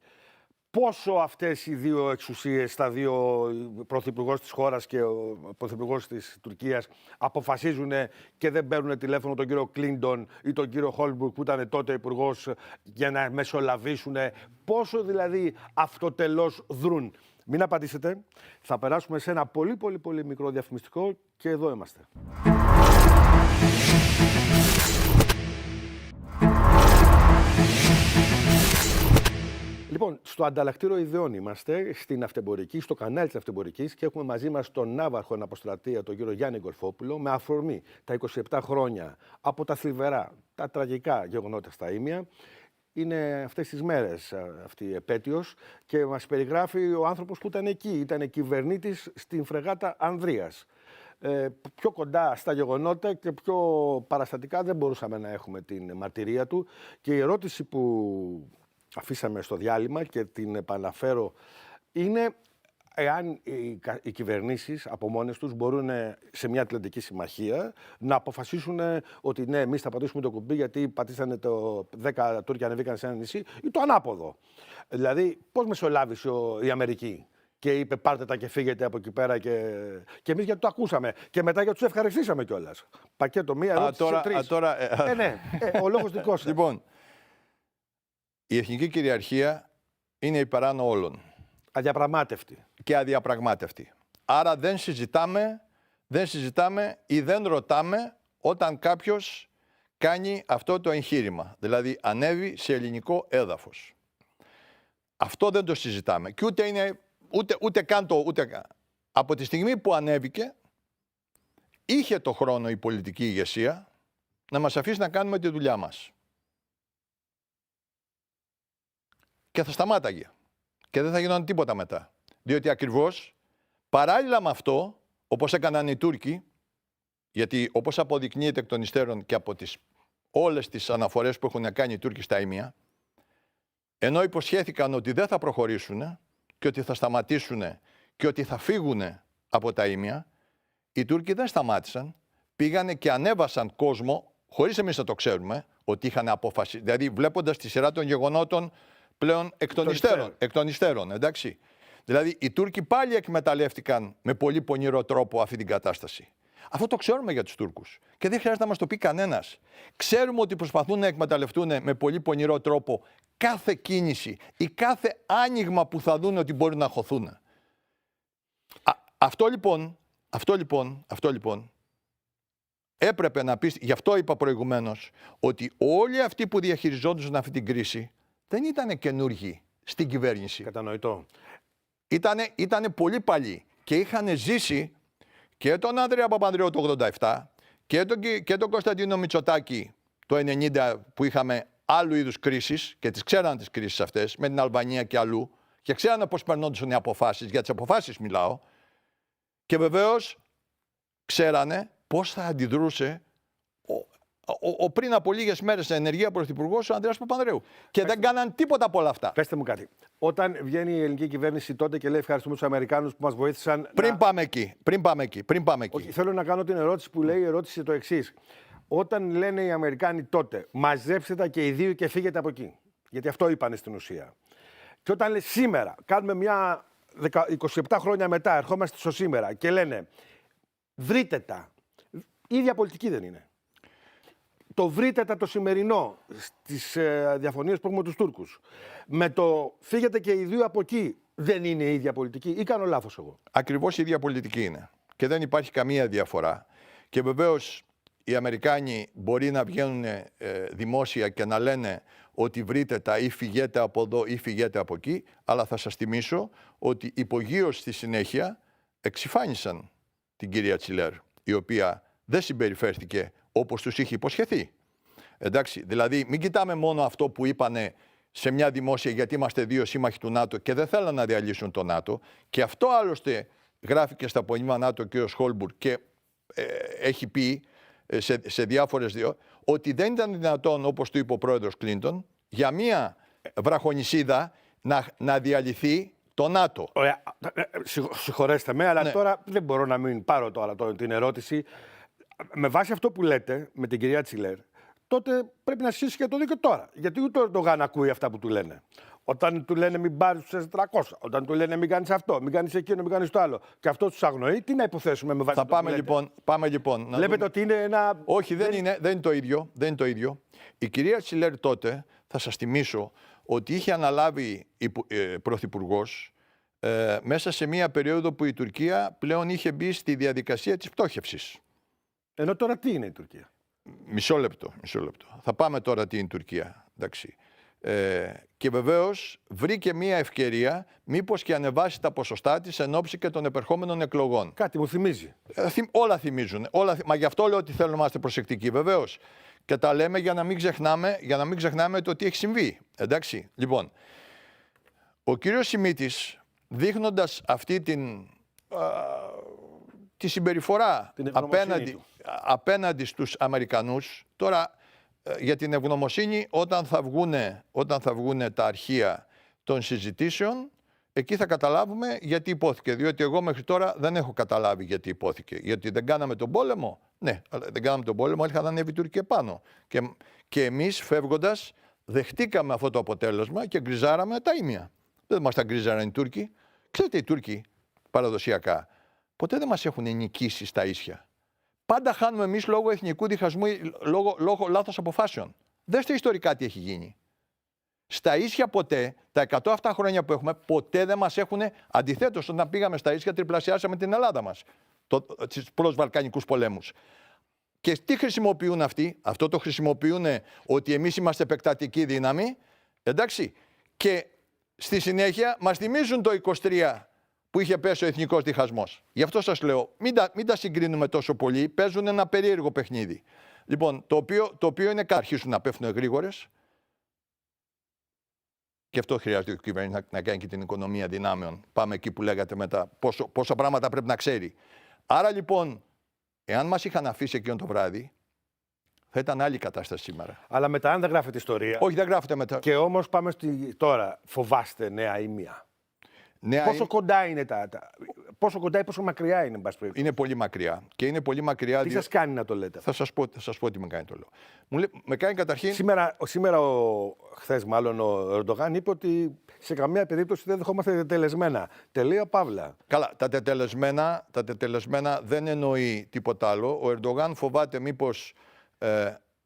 Speaker 1: Πόσο αυτές οι δύο εξουσίες, τα δύο πρωθυπουργός της χώρας και ο πρωθυπουργός της Τουρκίας αποφασίζουν και δεν παίρνουν τηλέφωνο τον κύριο Κλίντον ή τον κύριο Χόλμπουργκ που ήταν τότε υπουργός για να μεσολαβήσουν, πόσο δηλαδή αυτοτελώς δρούν? Μην απαντήσετε. Θα περάσουμε σε ένα πολύ μικρό διαφημιστικό και εδώ είμαστε. Λοιπόν, στο ανταλλακτήριο ιδεών είμαστε, στην Αυτεμπορική, στο κανάλι της Αυτεμπορικής και έχουμε μαζί μας τον ναύαρχο αναποστρατεία, τον κύριο Γιάννη Γκολφόπουλο, με αφορμή τα 27 χρόνια από τα θλιβερά, τα τραγικά γεγονότα στα Ήμια. Είναι αυτές τις μέρες αυτή η επέτειος και μας περιγράφει ο άνθρωπος που ήταν εκεί, ήταν κυβερνήτης στην φρεγάτα Ανδρείας. Πιο κοντά στα γεγονότα και πιο παραστατικά δεν μπορούσαμε να έχουμε την μαρτυρία του και η ερώτηση που αφήσαμε στο διάλειμμα και την επαναφέρω είναι εάν οι κυβερνήσεις από μόνες τους μπορούν σε μια Ατλαντική συμμαχία να αποφασίσουν ότι ναι, εμείς θα πατήσουμε το κουμπί γιατί πατήσανε το 10 Τούρκοι ανεβήκαν σε ένα νησί ή το ανάποδο. Δηλαδή, πώς μεσολάβησε η Αμερική και είπε πάρτε τα και φύγετε από εκεί πέρα και εμείς γιατί το ακούσαμε και μετά γιατί τους ευχαριστήσαμε κιόλας. Πακέτο μία ερώτηση σε τρεις. Ναι, ο λόγος δικός σας.
Speaker 2: Λοιπόν, η εθνική κυριαρχία είναι υπεράνω όλων.
Speaker 1: Αδιαπραγμάτευτη.
Speaker 2: Και αδιαπραγμάτευτη. Άρα δεν συζητάμε ή δεν ρωτάμε όταν κάποιος κάνει αυτό το εγχείρημα. Δηλαδή ανέβει σε ελληνικό έδαφος. Αυτό δεν το συζητάμε. Και ούτε καν το... Από τη στιγμή που ανέβηκε, είχε το χρόνο η πολιτική ηγεσία να μας αφήσει να κάνουμε τη δουλειά μας. Και θα σταμάταγε. Και δεν θα γινόταν τίποτα μετά. Διότι ακριβώς παράλληλα με αυτό, όπως έκαναν οι Τούρκοι, γιατί όπως αποδεικνύεται εκ των υστέρων και από όλες τις αναφορές που έχουν κάνει οι Τούρκοι στα Ήμια, ενώ υποσχέθηκαν ότι δεν θα προχωρήσουν και ότι θα σταματήσουν και ότι θα φύγουν από τα Ήμια, οι Τούρκοι δεν σταμάτησαν, πήγανε και ανέβασαν κόσμο, χωρίς εμείς να το ξέρουμε, ότι είχαν αποφασίσει. Δηλαδή βλέποντας τη σειρά των γεγονότων, πλέον εκ των υστέρων, εντάξει. Δηλαδή, οι Τούρκοι πάλι εκμεταλλεύτηκαν με πολύ πονηρό τρόπο αυτή την κατάσταση. Αυτό το ξέρουμε για τους Τούρκους και δεν χρειάζεται να μας το πει κανένας. Ξέρουμε ότι προσπαθούν να εκμεταλλευτούν με πολύ πονηρό τρόπο κάθε κίνηση ή κάθε άνοιγμα που θα δουν ότι μπορούν να χωθούν. Αυτό λοιπόν έπρεπε να πεις, γι' αυτό είπα προηγουμένως, ότι όλοι αυτοί που διαχειριζόντουσαν αυτή την κρίση δεν ήταν καινούργοι στην κυβέρνηση.
Speaker 1: Κατανοητό.
Speaker 2: Ήτανε πολύ παλιοί και είχαν ζήσει και τον Ανδρέα Παπανδρέου το 87 και τον Κωνσταντίνο Μητσοτάκη το 90 που είχαμε άλλου είδους κρίσεις και τις ξέραν τις κρίσεις αυτές με την Αλβανία και αλλού και ξέρανε πώς περνόντουσαν οι αποφάσεις, για τις αποφάσεις μιλάω και βεβαίως ξέρανε πώς θα αντιδρούσε ο πριν από λίγες μέρες σε ενεργεία πρωθυπουργός ο Ανδρέας Παπανδρέου. Και δεν κάναν τίποτα από όλα αυτά.
Speaker 1: Πέστε μου κάτι. Όταν βγαίνει η ελληνική κυβέρνηση τότε και λέει ευχαριστούμε τους Αμερικάνους που μας βοήθησαν.
Speaker 2: Πάμε εκεί. Όχι,
Speaker 1: θέλω να κάνω την ερώτηση που λέει η ερώτηση το εξής. Όταν λένε οι Αμερικάνοι τότε μαζέψτε τα και οι δύο και φύγετε από εκεί. Γιατί αυτό είπανε στην ουσία. Και όταν λέει σήμερα, κάνουμε μια 27 χρόνια μετά, ερχόμαστε στο σήμερα και λένε βρείτε τα. Η ίδια πολιτική δεν είναι. Το βρείτε τα το σημερινό στις διαφωνίες που έχουμε με τους Τούρκους. Με το φύγετε και οι δύο από εκεί δεν είναι η ίδια πολιτική ή κάνω λάθος εγώ?
Speaker 2: Ακριβώς η ίδια πολιτική είναι. Και δεν υπάρχει καμία διαφορά. Και βεβαίως οι Αμερικάνοι μπορεί να βγαίνουν δημόσια και να λένε ότι βρείτε τα ή φυγέτε από εδώ ή φυγέτε από εκεί, αλλά θα σας θυμίσω ότι υπογείως στη συνέχεια εξυφάνισαν την κυρία Τσιλέρ, η οποία δεν συμπεριφέρθηκε όπως τους είχε υποσχεθεί. Εντάξει, δηλαδή μην κοιτάμε μόνο αυτό που είπανε σε μια δημόσια γιατί είμαστε δύο σύμμαχοι του ΝΑΤΟ και δεν θέλαν να διαλύσουν το ΝΑΤΟ και αυτό άλλωστε γράφει και στα απονείμανά του ο κ. Χόλμπουργκ και έχει πει σε διάφορες ότι δεν ήταν δυνατόν, όπως του είπε ο πρόεδρος Κλίντον, για μία βραχονησίδα να διαλυθεί το ΝΑΤΟ.
Speaker 1: Ωραία. Συγχωρέστε με, αλλά
Speaker 2: Ναι.
Speaker 1: τώρα δεν μπορώ να μην πάρω την ερώτηση. Με βάση αυτό που λέτε με την κυρία Τσιλέρ, τότε πρέπει να ασχίσει και το δίκαιο τώρα. Γιατί ούτε ο Ερντογάν ακούει αυτά που του λένε. Όταν του λένε μην πάρει του 400, όταν του λένε μην κάνει αυτό, μην κάνει εκείνο, μην κάνει το άλλο, και αυτό του αγνοεί, τι να υποθέσουμε με βάση
Speaker 2: Θα
Speaker 1: αυτό που λέτε?
Speaker 2: πάμε λοιπόν.
Speaker 1: Βλέπετε ότι είναι ένα.
Speaker 2: Όχι, δεν είναι το ίδιο. Δεν είναι το ίδιο. Η κυρία Τσιλέρ τότε, θα σας θυμίσω, ότι είχε αναλάβει πρωθυπουργός μέσα σε μια περίοδο που η Τουρκία πλέον είχε μπει στη διαδικασία της πτώχευσης.
Speaker 1: Ενώ τώρα τι είναι η Τουρκία?
Speaker 2: Μισό λεπτό. Θα πάμε τώρα τι είναι η Τουρκία. Εντάξει. Και βεβαίως βρήκε μια ευκαιρία μήπως και ανεβάσει τα ποσοστά της εν ώψη και των επερχόμενων εκλογών.
Speaker 1: Κάτι μου θυμίζει.
Speaker 2: Όλα θυμίζουν. Μα γι' αυτό λέω ότι θέλουμε να είμαστε προσεκτικοί. Βεβαίως. Και τα λέμε για να μην ξεχνάμε το τι έχει συμβεί. Εντάξει. Λοιπόν, ο κύριος Σιμίτης, δείχνοντας αυτή τη συμπεριφορά
Speaker 1: Την ευγνωμοσύνη του.
Speaker 2: απέναντι στους Αμερικανούς, τώρα για την ευγνωμοσύνη όταν θα βγούνε τα αρχεία των συζητήσεων, εκεί θα καταλάβουμε γιατί υπόθηκε. Διότι εγώ μέχρι τώρα δεν έχω καταλάβει γιατί υπόθηκε. Γιατί δεν κάναμε τον πόλεμο. Ναι, αλλά δεν κάναμε τον πόλεμο, αλλά είχαν ανέβει οι Τούρκοι επάνω. Και εμείς φεύγοντας δεχτήκαμε αυτό το αποτέλεσμα και γκριζάραμε τα ίμια. Δεν μας τα γκριζάραν οι Τούρκοι. Ξέρετε, οι Τούρκοι παραδοσιακά ποτέ δεν μας έχουν νικήσει στα ίσια. Πάντα χάνουμε εμείς λόγω εθνικού διχασμού ή λόγω λάθος αποφάσεων. Δέστε ιστορικά τι έχει γίνει. Στα ίσια ποτέ, τα 100 αυτά χρόνια που έχουμε, ποτέ δεν μας έχουν. Αντιθέτως, όταν πήγαμε στα ίσια, τριπλασιάσαμε την Ελλάδα μας. Στους προσβαλκανικούς πολέμους. Και τι χρησιμοποιούν αυτοί? Αυτό το χρησιμοποιούν ότι εμείς είμαστε επεκτατική δύναμη. Εντάξει. Και στη συνέχεια μας θυμίζουν το 23 που είχε πέσει ο εθνικός διχασμός. Γι' αυτό σας λέω, μην τα συγκρίνουμε τόσο πολύ. Παίζουν ένα περίεργο παιχνίδι. Λοιπόν, το οποίο είναι αρχίσουν να πέφτουν γρήγορες. Και αυτό χρειάζεται η κυβέρνηση να κάνει και την οικονομία δυνάμεων. Πάμε εκεί που λέγατε μετά. Πόσα πράγματα πρέπει να ξέρει. Άρα λοιπόν, εάν μας είχαν αφήσει εκείνο το βράδυ, θα ήταν άλλη κατάσταση σήμερα.
Speaker 1: Αλλά μετά, αν δεν γράφεται ιστορία.
Speaker 2: Όχι, δεν γράφεται μετά.
Speaker 1: Και όμως πάμε τώρα. Φοβάστε νέα ήμια. Πόσο κοντά είναι πόσο κοντά ή πόσο μακριά είναι, εν πάση περιπτώσει?
Speaker 2: Είναι πολύ μακριά. Και είναι πολύ μακριά.
Speaker 1: Τι σας κάνει να το λέτε?
Speaker 2: Θα σας πω τι με κάνει το λέω. Με κάνει καταρχήν.
Speaker 1: Σήμερα χθες μάλλον ο Ερντογάν είπε ότι σε καμία περίπτωση δεν δεχόμαστε τετελεσμένα. Τελεία, παύλα.
Speaker 2: Καλά, τα τετελεσμένα δεν εννοεί τίποτα άλλο. Ο Ερντογάν φοβάται μήπως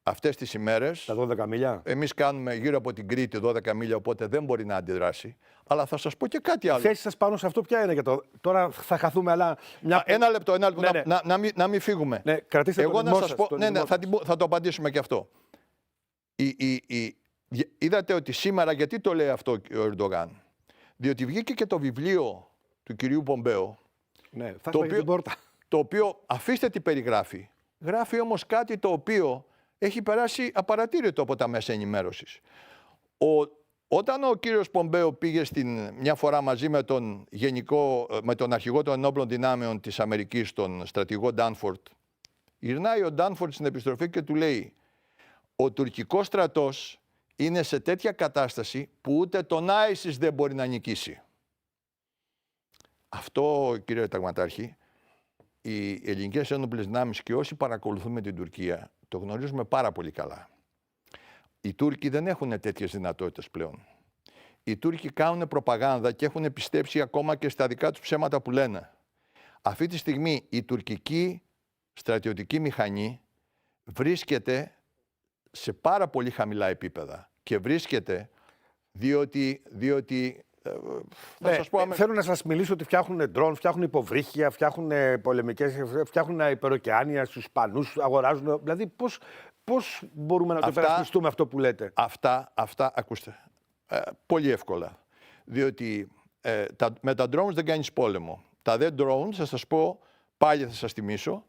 Speaker 2: αυτές τις ημέρες.
Speaker 1: Τα 12 μίλια.
Speaker 2: Εμείς κάνουμε γύρω από την Κρήτη 12 μίλια, οπότε δεν μπορεί να αντιδράσει. Αλλά θα σας πω και κάτι άλλο.
Speaker 1: Η θέση σας πάνω σε αυτό ποια είναι? Τώρα θα χαθούμε, αλλά.
Speaker 2: Ένα λεπτό.
Speaker 1: Ναι.
Speaker 2: Να μην φύγουμε.
Speaker 1: Ναι, κρατήστε
Speaker 2: Εγώ
Speaker 1: το
Speaker 2: να σας πω. Ναι, θα το απαντήσουμε και αυτό. Είδατε ότι σήμερα, γιατί το λέει αυτό ο Ερντογάν? Διότι βγήκε και το βιβλίο του κυρίου Πομπέο.
Speaker 1: Ναι, θα σπάει την πόρτα.
Speaker 2: Το οποίο, αφήστε τι περιγράφει, γράφει όμως κάτι το οποίο έχει περάσει απαρατήρητο από τα μέσα ενημέρωσης. Όταν ο κύριος Πομπέο πήγε μια φορά μαζί με τον αρχηγό των ενόπλων δυνάμεων της Αμερικής, τον στρατηγό Ντάνφορντ, γυρνάει ο Ντάνφορντ στην επιστροφή και του λέει: ο τουρκικός στρατός είναι σε τέτοια κατάσταση που ούτε τον ISIS δεν μπορεί να νικήσει. Αυτό, κύριε Ταγματάρχη, οι ελληνικές ένοπλες δυνάμεις και όσοι παρακολουθούμε την Τουρκία το γνωρίζουμε πάρα πολύ καλά. Οι Τούρκοι δεν έχουν τέτοιες δυνατότητες πλέον. Οι Τούρκοι κάνουν προπαγάνδα και έχουν πιστέψει ακόμα και στα δικά τους ψέματα που λένε. Αυτή τη στιγμή η τουρκική στρατιωτική μηχανή βρίσκεται σε πάρα πολύ χαμηλά επίπεδα. Και βρίσκεται διότι
Speaker 1: θέλω να σας μιλήσω ότι φτιάχνουν ντρόν, φτιάχνουν υποβρύχια, φτιάχνουν πολεμικές, φτιάχνουν υπεροκεάνια στους Ισπανούς, αγοράζουν. Δηλαδή πώς μπορούμε να το υπερασπιστούμε αυτό που λέτε?
Speaker 2: Αυτά ακούστε, πολύ εύκολα. Διότι με τα drones δεν κάνεις πόλεμο. Τα δε drones, θα σας πω, πάλι θα σας θυμίσω,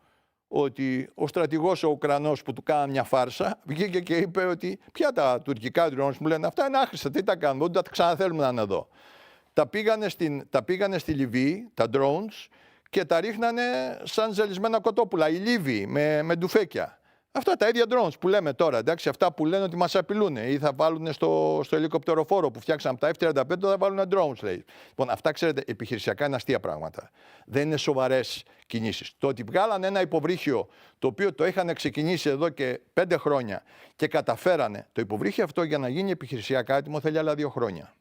Speaker 2: ότι ο στρατηγός ο Ουκρανός που του κάνανε μια φάρσα βγήκε και είπε ότι πια τα τουρκικά drones μου λένε αυτά είναι άχρηστα, τι τα κάνουμε, δεν τα ξαναθέλουμε να είναι εδώ. Τα πήγανε στη Λιβύη, τα drones, και τα ρίχνανε σαν ζελισμένα κοτόπουλα, οι Λίβοι με ντουφέκια. Αυτά τα ίδια drones που λέμε τώρα, εντάξει, αυτά που λένε ότι μας απειλούν ή θα βάλουν στο ελικοπτεροφόρο που φτιάξαμε τα F-35, θα βάλουν drones, λέει. Λοιπόν, αυτά ξέρετε, επιχειρησιακά είναι αστεία πράγματα. Δεν είναι σοβαρές κινήσεις. Το ότι βγάλανε ένα υποβρύχιο το οποίο το είχαν ξεκινήσει εδώ και 5 χρόνια και καταφέρανε το υποβρύχιο αυτό για να γίνει επιχειρησιακά έτοιμο θέλει άλλα 2 χρόνια.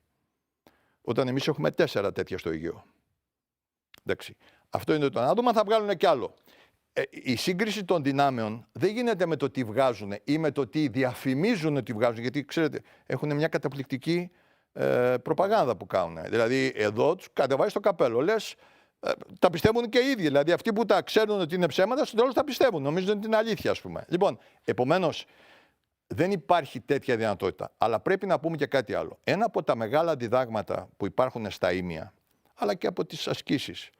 Speaker 2: Όταν εμείς έχουμε 4 τέτοια στο Αιγαίο. Εντάξει. Αυτό είναι το να δούμε, θα βγάλουν κι άλλο. Η σύγκριση των δυνάμεων δεν γίνεται με το τι βγάζουν ή με το τι διαφημίζουν ότι βγάζουν, γιατί ξέρετε, έχουν μια καταπληκτική προπαγάνδα που κάνουν. Δηλαδή, εδώ τους κατεβάζει το καπέλο. Λες, τα πιστεύουν και οι ίδιοι. Δηλαδή, αυτοί που τα ξέρουν ότι είναι ψέματα, στο τέλος τα πιστεύουν. Νομίζουν ότι είναι αλήθεια, ας πούμε. Λοιπόν, επομένως, δεν υπάρχει τέτοια δυνατότητα. Αλλά πρέπει να πούμε και κάτι άλλο. Ένα από τα μεγάλα διδάγματα που υπάρχουν στα ήμια, αλλά και από τις ασκήσεις,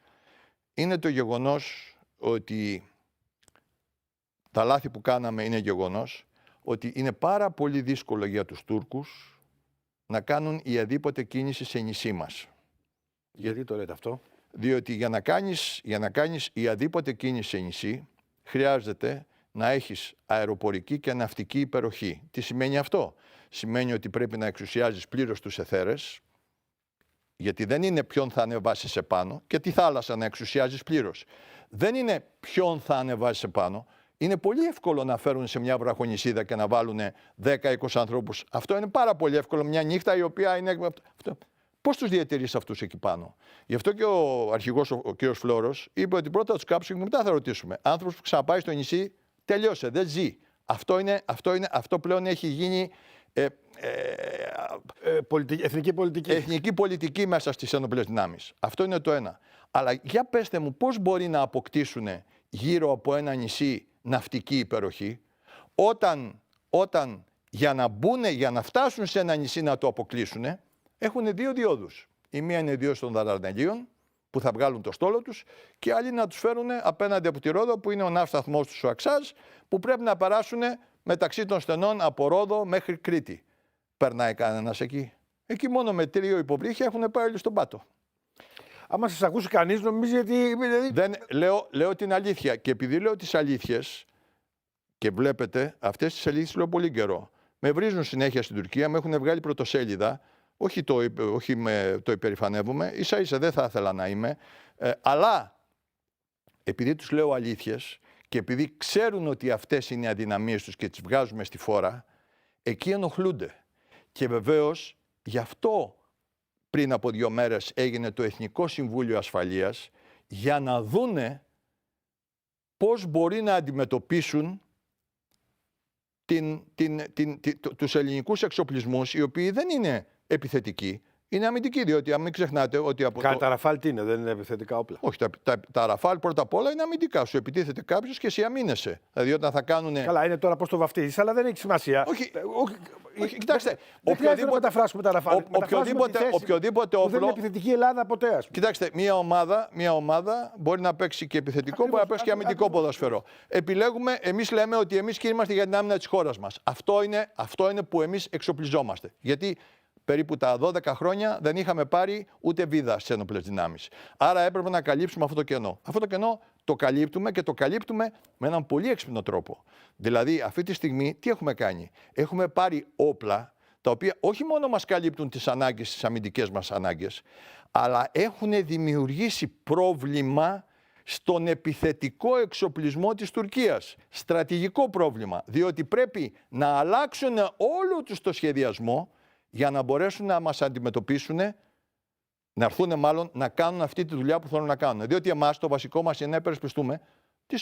Speaker 2: είναι το γεγονός ότι τα λάθη που κάναμε είναι γεγονός, ότι είναι πάρα πολύ δύσκολο για τους Τούρκους να κάνουν η αδίποτε κίνηση σε νησί μας.
Speaker 1: Γιατί το λέτε αυτό?
Speaker 2: Διότι για να κάνεις η αδίποτε κίνηση σε νησί, χρειάζεται να έχεις αεροπορική και ναυτική υπεροχή. Τι σημαίνει αυτό? Σημαίνει ότι πρέπει να εξουσιάζεις πλήρως τους εθέρες, γιατί δεν είναι ποιον θα ανεβάσεις επάνω, και τη θάλασσα να εξουσιάζεις πλήρως. Δεν είναι ποιον θα ανεβάσεις επάνω. Είναι πολύ εύκολο να φέρουν σε μια βραχονησίδα και να βάλουν 10-20 ανθρώπους. Αυτό είναι πάρα πολύ εύκολο. Μια νύχτα η οποία είναι. Πώς τους διατηρείς αυτούς εκεί πάνω? Γι' αυτό και ο αρχηγός, ο κύριος Φλόρος, είπε ότι πρώτα θα τους κάψουμε και μετά θα ρωτήσουμε. Άνθρωπος που ξαναπάει στο νησί, τελειώσε, δεν ζει. Αυτό πλέον έχει γίνει.
Speaker 1: Εθνική πολιτική.
Speaker 2: Εθνική πολιτική μέσα στις ενόπλες δυνάμεις. Αυτό είναι το ένα. Αλλά για πέστε μου, πώς μπορεί να αποκτήσουν γύρω από ένα νησί ναυτική υπεροχή, όταν για να μπουν, για να φτάσουν σε ένα νησί να το αποκλείσουν, έχουν 2 διόδους. Η μία είναι η διόδος των Δαρδανελίων, που θα βγάλουν το στόλο τους, και οι άλλοι να τους φέρουν απέναντι από τη Ρόδο, που είναι ο ναύσταθμός του Αξάζ, που πρέπει να περάσουν μεταξύ των στενών από Ρόδο μέχρι Κρήτη. Περνάει κανένας εκεί? Εκεί μόνο με 3 υποβρύχια έχουν πάει όλοι στον πάτο.
Speaker 1: Άμα σας ακούσει κανείς, νομίζει ότι.
Speaker 2: Λέω την αλήθεια. Και επειδή λέω τις αλήθειες, και βλέπετε, αυτές τις αλήθειες λέω πολύ καιρό. Με βρίζουν συνέχεια στην Τουρκία, με έχουν βγάλει πρωτοσέλιδα. Όχι το υπερηφανεύομαι, ίσα-ίσα δεν θα ήθελα να είμαι. Αλλά επειδή τους λέω αλήθειες και επειδή ξέρουν ότι αυτές είναι οι αδυναμίες τους και τις βγάζουμε στη φόρα, εκεί ενοχλούνται. Και βεβαίως γι' αυτό πριν από 2 μέρες έγινε το Εθνικό Συμβούλιο Ασφαλείας, για να δούνε πώς μπορεί να αντιμετωπίσουν τους ελληνικούς εξοπλισμούς, οι οποίοι δεν είναι επιθετικοί, είναι αμυντικοί. Διότι αν μην ξεχνάτε ότι από.
Speaker 1: Τα Ραφάλ τι είναι, δεν είναι επιθετικά όπλα?
Speaker 2: Όχι, τα Ραφάλ πρώτα απ' όλα είναι αμυντικά. Σου επιτίθεται κάποιος και εσύ αμήνεσαι. Δηλαδή όταν θα κάνουν.
Speaker 1: Καλά, είναι τώρα πώς το βαφτίζεις, αλλά δεν έχει σημασία.
Speaker 2: Όχι, κοιτάξτε.
Speaker 1: Δεν χρειάζεται να μεταφράσουμε τα Ραφάλ.
Speaker 2: Οποιοδήποτε όπλο.
Speaker 1: Δεν είναι επιθετική Ελλάδα ποτέ, ας πούμε.
Speaker 2: Κοιτάξτε, μια ομάδα μπορεί να παίξει και επιθετικό, μπορεί να παίξει και αμυντικό ποδόσφαιρο. Επιλέγουμε, εμείς λέμε ότι εμείς και είμαστε για την άμυνα της χώρας μας. Αυτό είναι που εμείς εξοπλιζόμαστε. Γιατί περίπου τα 12 χρόνια δεν είχαμε πάρει ούτε βίδα στις ένοπλες δυνάμεις. Άρα έπρεπε να καλύψουμε αυτό το κενό. Αυτό το κενό το καλύπτουμε και το καλύπτουμε με έναν πολύ έξυπνο τρόπο. Δηλαδή, αυτή τη στιγμή τι έχουμε κάνει? Έχουμε πάρει όπλα τα οποία όχι μόνο μας καλύπτουν τις ανάγκες, τις αμυντικές μας ανάγκες, αλλά έχουν δημιουργήσει πρόβλημα στον επιθετικό εξοπλισμό της Τουρκίας. Στρατηγικό πρόβλημα, διότι πρέπει να αλλάξουν όλο τους το σχεδιασμό για να μπορέσουν να μας αντιμετωπίσουν, να έρθουν μάλλον να κάνουν αυτή τη δουλειά που θέλουν να κάνουν. Διότι εμάς το βασικό μας είναι να υπερασπιστούμε τη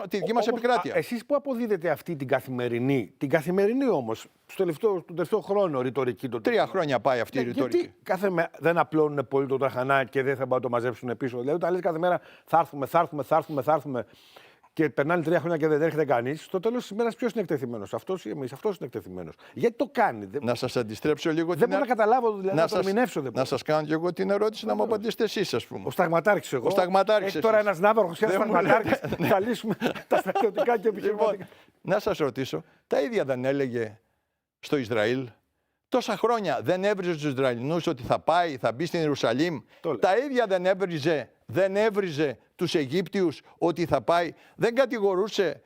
Speaker 2: δική μας επικράτεια.
Speaker 1: Εσείς που αποδίδετε αυτή την καθημερινή όμως, στο τελευταίο χρόνο ρητορική.
Speaker 2: 3 χρόνια πάει αυτή η ρητορική.
Speaker 1: Γιατί δεν απλώνουν πολύ το τραχανά και δεν θα μπορούν να το μαζέψουν πίσω? Δηλαδή, όταν λες κάθε μέρα θα έρθουμε. Και περνάνε 3 χρόνια και δεν έρχεται κανείς, στο τέλος της ημέρας ποιος είναι εκτεθειμένος? Αυτός ή εμείς? Αυτός είναι εκτεθειμένος. Γιατί το κάνει?
Speaker 2: Να σας αντιστρέψω λίγο.
Speaker 1: Δεν μπορώ να καταλάβω, δηλαδή, να το ερμηνεύσω.
Speaker 2: Να σας κάνω και εγώ την ερώτηση να μου απαντήσετε εσείς, ας πούμε.
Speaker 1: Ο Σταγματάρχης εγώ.
Speaker 2: Ο Σταγματάρχης.
Speaker 1: Έχει τώρα ένας ναύαρχος, ένας Σταγματάρχης. Θα λύσουμε τα στρατιωτικά και επιχειρηματικά.
Speaker 2: Λοιπόν, να σας ρωτήσω, τα ίδια δεν έλεγε στο Ισραήλ? Τόσα χρόνια δεν έβριζε τους Ισραηλινούς ότι θα μπει στην Ιερουσαλήμ? Τα ίδια δεν έβριζε δεν έβριζε τους Αιγύπτιους ότι θα πάει, δεν κατηγορούσε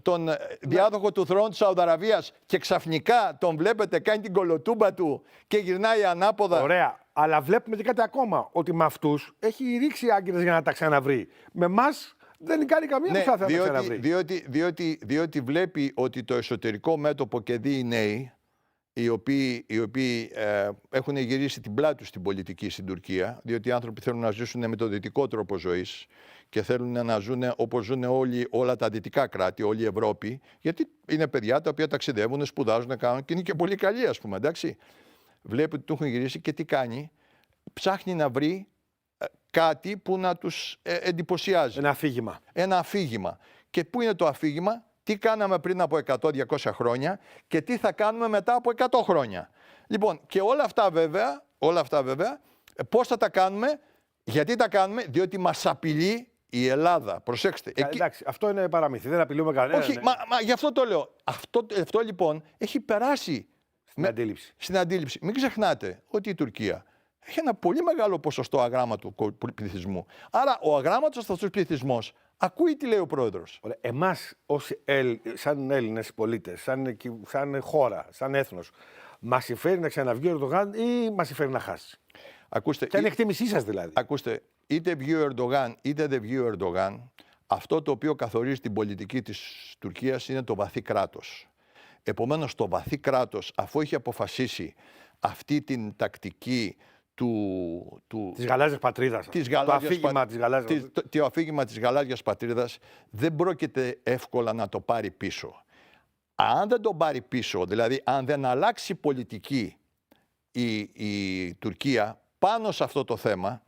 Speaker 2: τον διάδοχο του θρόνου της Σαουδαραβίας και ξαφνικά τον βλέπετε κάνει την κολοτούμπα του και γυρνάει ανάποδα.
Speaker 1: Ωραία. Αλλά βλέπουμε και κάτι ακόμα. Ότι με αυτούς έχει ρίξει άγκυρες για να τα ξαναβρει. Με εμάς δεν κάνει καμία προσπάθεια να τα ξαναβρει.
Speaker 2: Διότι βλέπει ότι το εσωτερικό μέτωπο και δει οι νέοι, οι οποίοι έχουν γυρίσει την πλάτη τους στην πολιτική στην Τουρκία, διότι οι άνθρωποι θέλουν να ζήσουν με το δυτικό τρόπο ζωής και θέλουν να ζουν όπως ζουν όλα τα δυτικά κράτη, όλη η Ευρώπη, γιατί είναι παιδιά τα οποία ταξιδεύουν, σπουδάζουν, κάνουν και είναι και πολύ καλοί, ας πούμε, εντάξει. Βλέπει ότι του έχουν γυρίσει και τι κάνει, ψάχνει να βρει κάτι που να τους εντυπωσιάζει.
Speaker 1: Ένα αφήγημα.
Speaker 2: Ένα αφήγημα. Και πού είναι το αφήγημα? Τι κάναμε πριν από 100-200 χρόνια και τι θα κάνουμε μετά από 100 χρόνια. Λοιπόν, και όλα αυτά βέβαια, πώς θα τα κάνουμε, γιατί τα κάνουμε, διότι μας απειλεί η Ελλάδα. Προσέξτε.
Speaker 1: Εντάξει, αυτό είναι παραμύθι, δεν απειλούμε κανέναν.
Speaker 2: Όχι, μα γι' αυτό το λέω. Αυτό λοιπόν έχει περάσει
Speaker 1: στην αντίληψη.
Speaker 2: Μην ξεχνάτε ότι η Τουρκία έχει ένα πολύ μεγάλο ποσοστό αγράμματου πληθυσμού. Άρα ο αγράμματος αυτός πληθυσμός ακούει τι λέει ο πρόεδρος.
Speaker 1: Εμάς σαν Έλληνες πολίτες, σαν χώρα, σαν έθνος, μας συμφέρει να ξαναβγεί ο Ερντογάν ή μας συμφέρει να χάσει?
Speaker 2: Ακούστε,
Speaker 1: και είναι εκτίμησή σας δηλαδή.
Speaker 2: Ακούστε, είτε βγει ο Ερντογάν είτε δεν βγει ο Ερντογάν, αυτό το οποίο καθορίζει την πολιτική της Τουρκίας είναι το βαθύ κράτος. Επομένως το βαθύ κράτος, αφού έχει αποφασίσει αυτή την τακτική
Speaker 1: της γαλάζιας πατρίδας. Το
Speaker 2: αφήγημα της γαλάζιας πατρίδας δεν πρόκειται εύκολα να το πάρει πίσω. Αν δεν το πάρει πίσω, δηλαδή αν δεν αλλάξει πολιτική η Τουρκία πάνω σε αυτό το θέμα,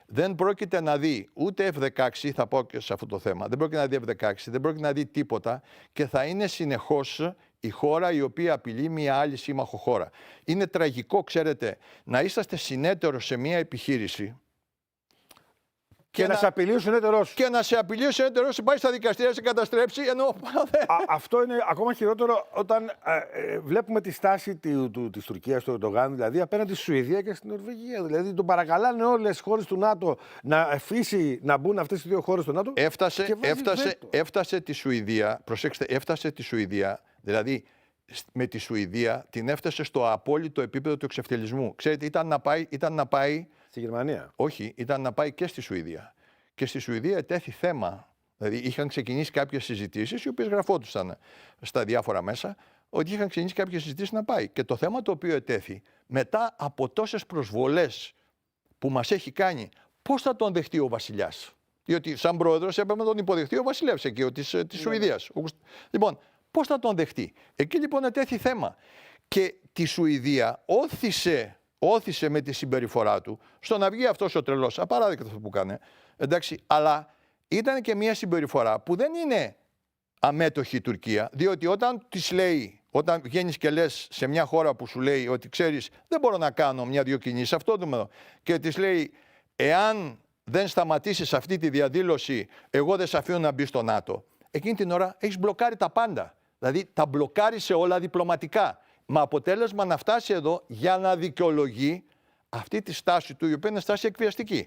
Speaker 2: δεν πρόκειται να δει ούτε F-16, θα πω και σε αυτό το θέμα, δεν πρόκειται να δει F-16, δεν πρόκειται να δει τίποτα και θα είναι συνεχώς η χώρα η οποία απειλεί μια άλλη σύμμαχο χώρα. Είναι τραγικό, ξέρετε, να είσαστε συνέτερος σε μια επιχείρηση
Speaker 1: και να σε απειλεί ο συνέτερος.
Speaker 2: Και να σε απειλεί ο συνέτερος, πάει στα δικαστήρια να σε καταστρέψει.
Speaker 1: Αυτό είναι ακόμα χειρότερο όταν βλέπουμε τη στάση της Τουρκίας, του Ερντογάν, δηλαδή απέναντι στη Σουηδία και στην Νορβηγία. Δηλαδή τον παρακαλάνε όλες οι χώρες του ΝΑΤΟ να αφήσει να μπουν αυτές οι δύο χώρες του ΝΑΤΟ.
Speaker 2: Έφτασε τη Σουηδία, προσέξτε, έφτασε τη Σουηδία, δηλαδή με τη Σουηδία την έφτασε στο απόλυτο επίπεδο του εξευτελισμού. Ξέρετε, ήταν να πάει
Speaker 1: στη Γερμανία.
Speaker 2: Όχι, ήταν να πάει και στη Σουηδία. Και στη Σουηδία ετέθη θέμα. Δηλαδή είχαν ξεκινήσει κάποιες συζητήσεις, οι οποίες γραφόντουσαν στα διάφορα μέσα, ότι είχαν ξεκινήσει κάποιες συζητήσεις να πάει. Και το θέμα το οποίο ετέθη, μετά από τόσες προσβολές που μας έχει κάνει, πώς θα τον δεχτεί ο βασιλιάς? Διότι σαν πρόεδρος έπρεπε να τον υποδεχτεί ο βασιλεύς εκεί της Σουηδίας. Λοιπόν, πώς θα τον δεχτεί? Εκεί λοιπόν ετέθη θέμα. Και τη Σουηδία όθησε με τη συμπεριφορά του στο να βγει αυτός ο τρελός, απαράδεκτο αυτό που κάνει, εντάξει, αλλά ήταν και μια συμπεριφορά που δεν είναι αμέτωχη η Τουρκία, διότι όταν βγαίνεις και λες σε μια χώρα που σου λέει ότι ξέρεις δεν μπορώ να κάνω μια-δυο κινήσεις, αυτό το και της λέει εάν δεν σταματήσεις αυτή τη διαδήλωση εγώ δεν σε αφήνω να μπει στο ΝΑΤΟ, εκείνη την ώρα έχεις μπλοκάρει τα πάντα, δηλαδή τα μπλοκάρισε όλα διπλωματικά. Με αποτέλεσμα να φτάσει εδώ για να δικαιολογεί αυτή τη στάση του, η οποία είναι στάση εκβιαστική.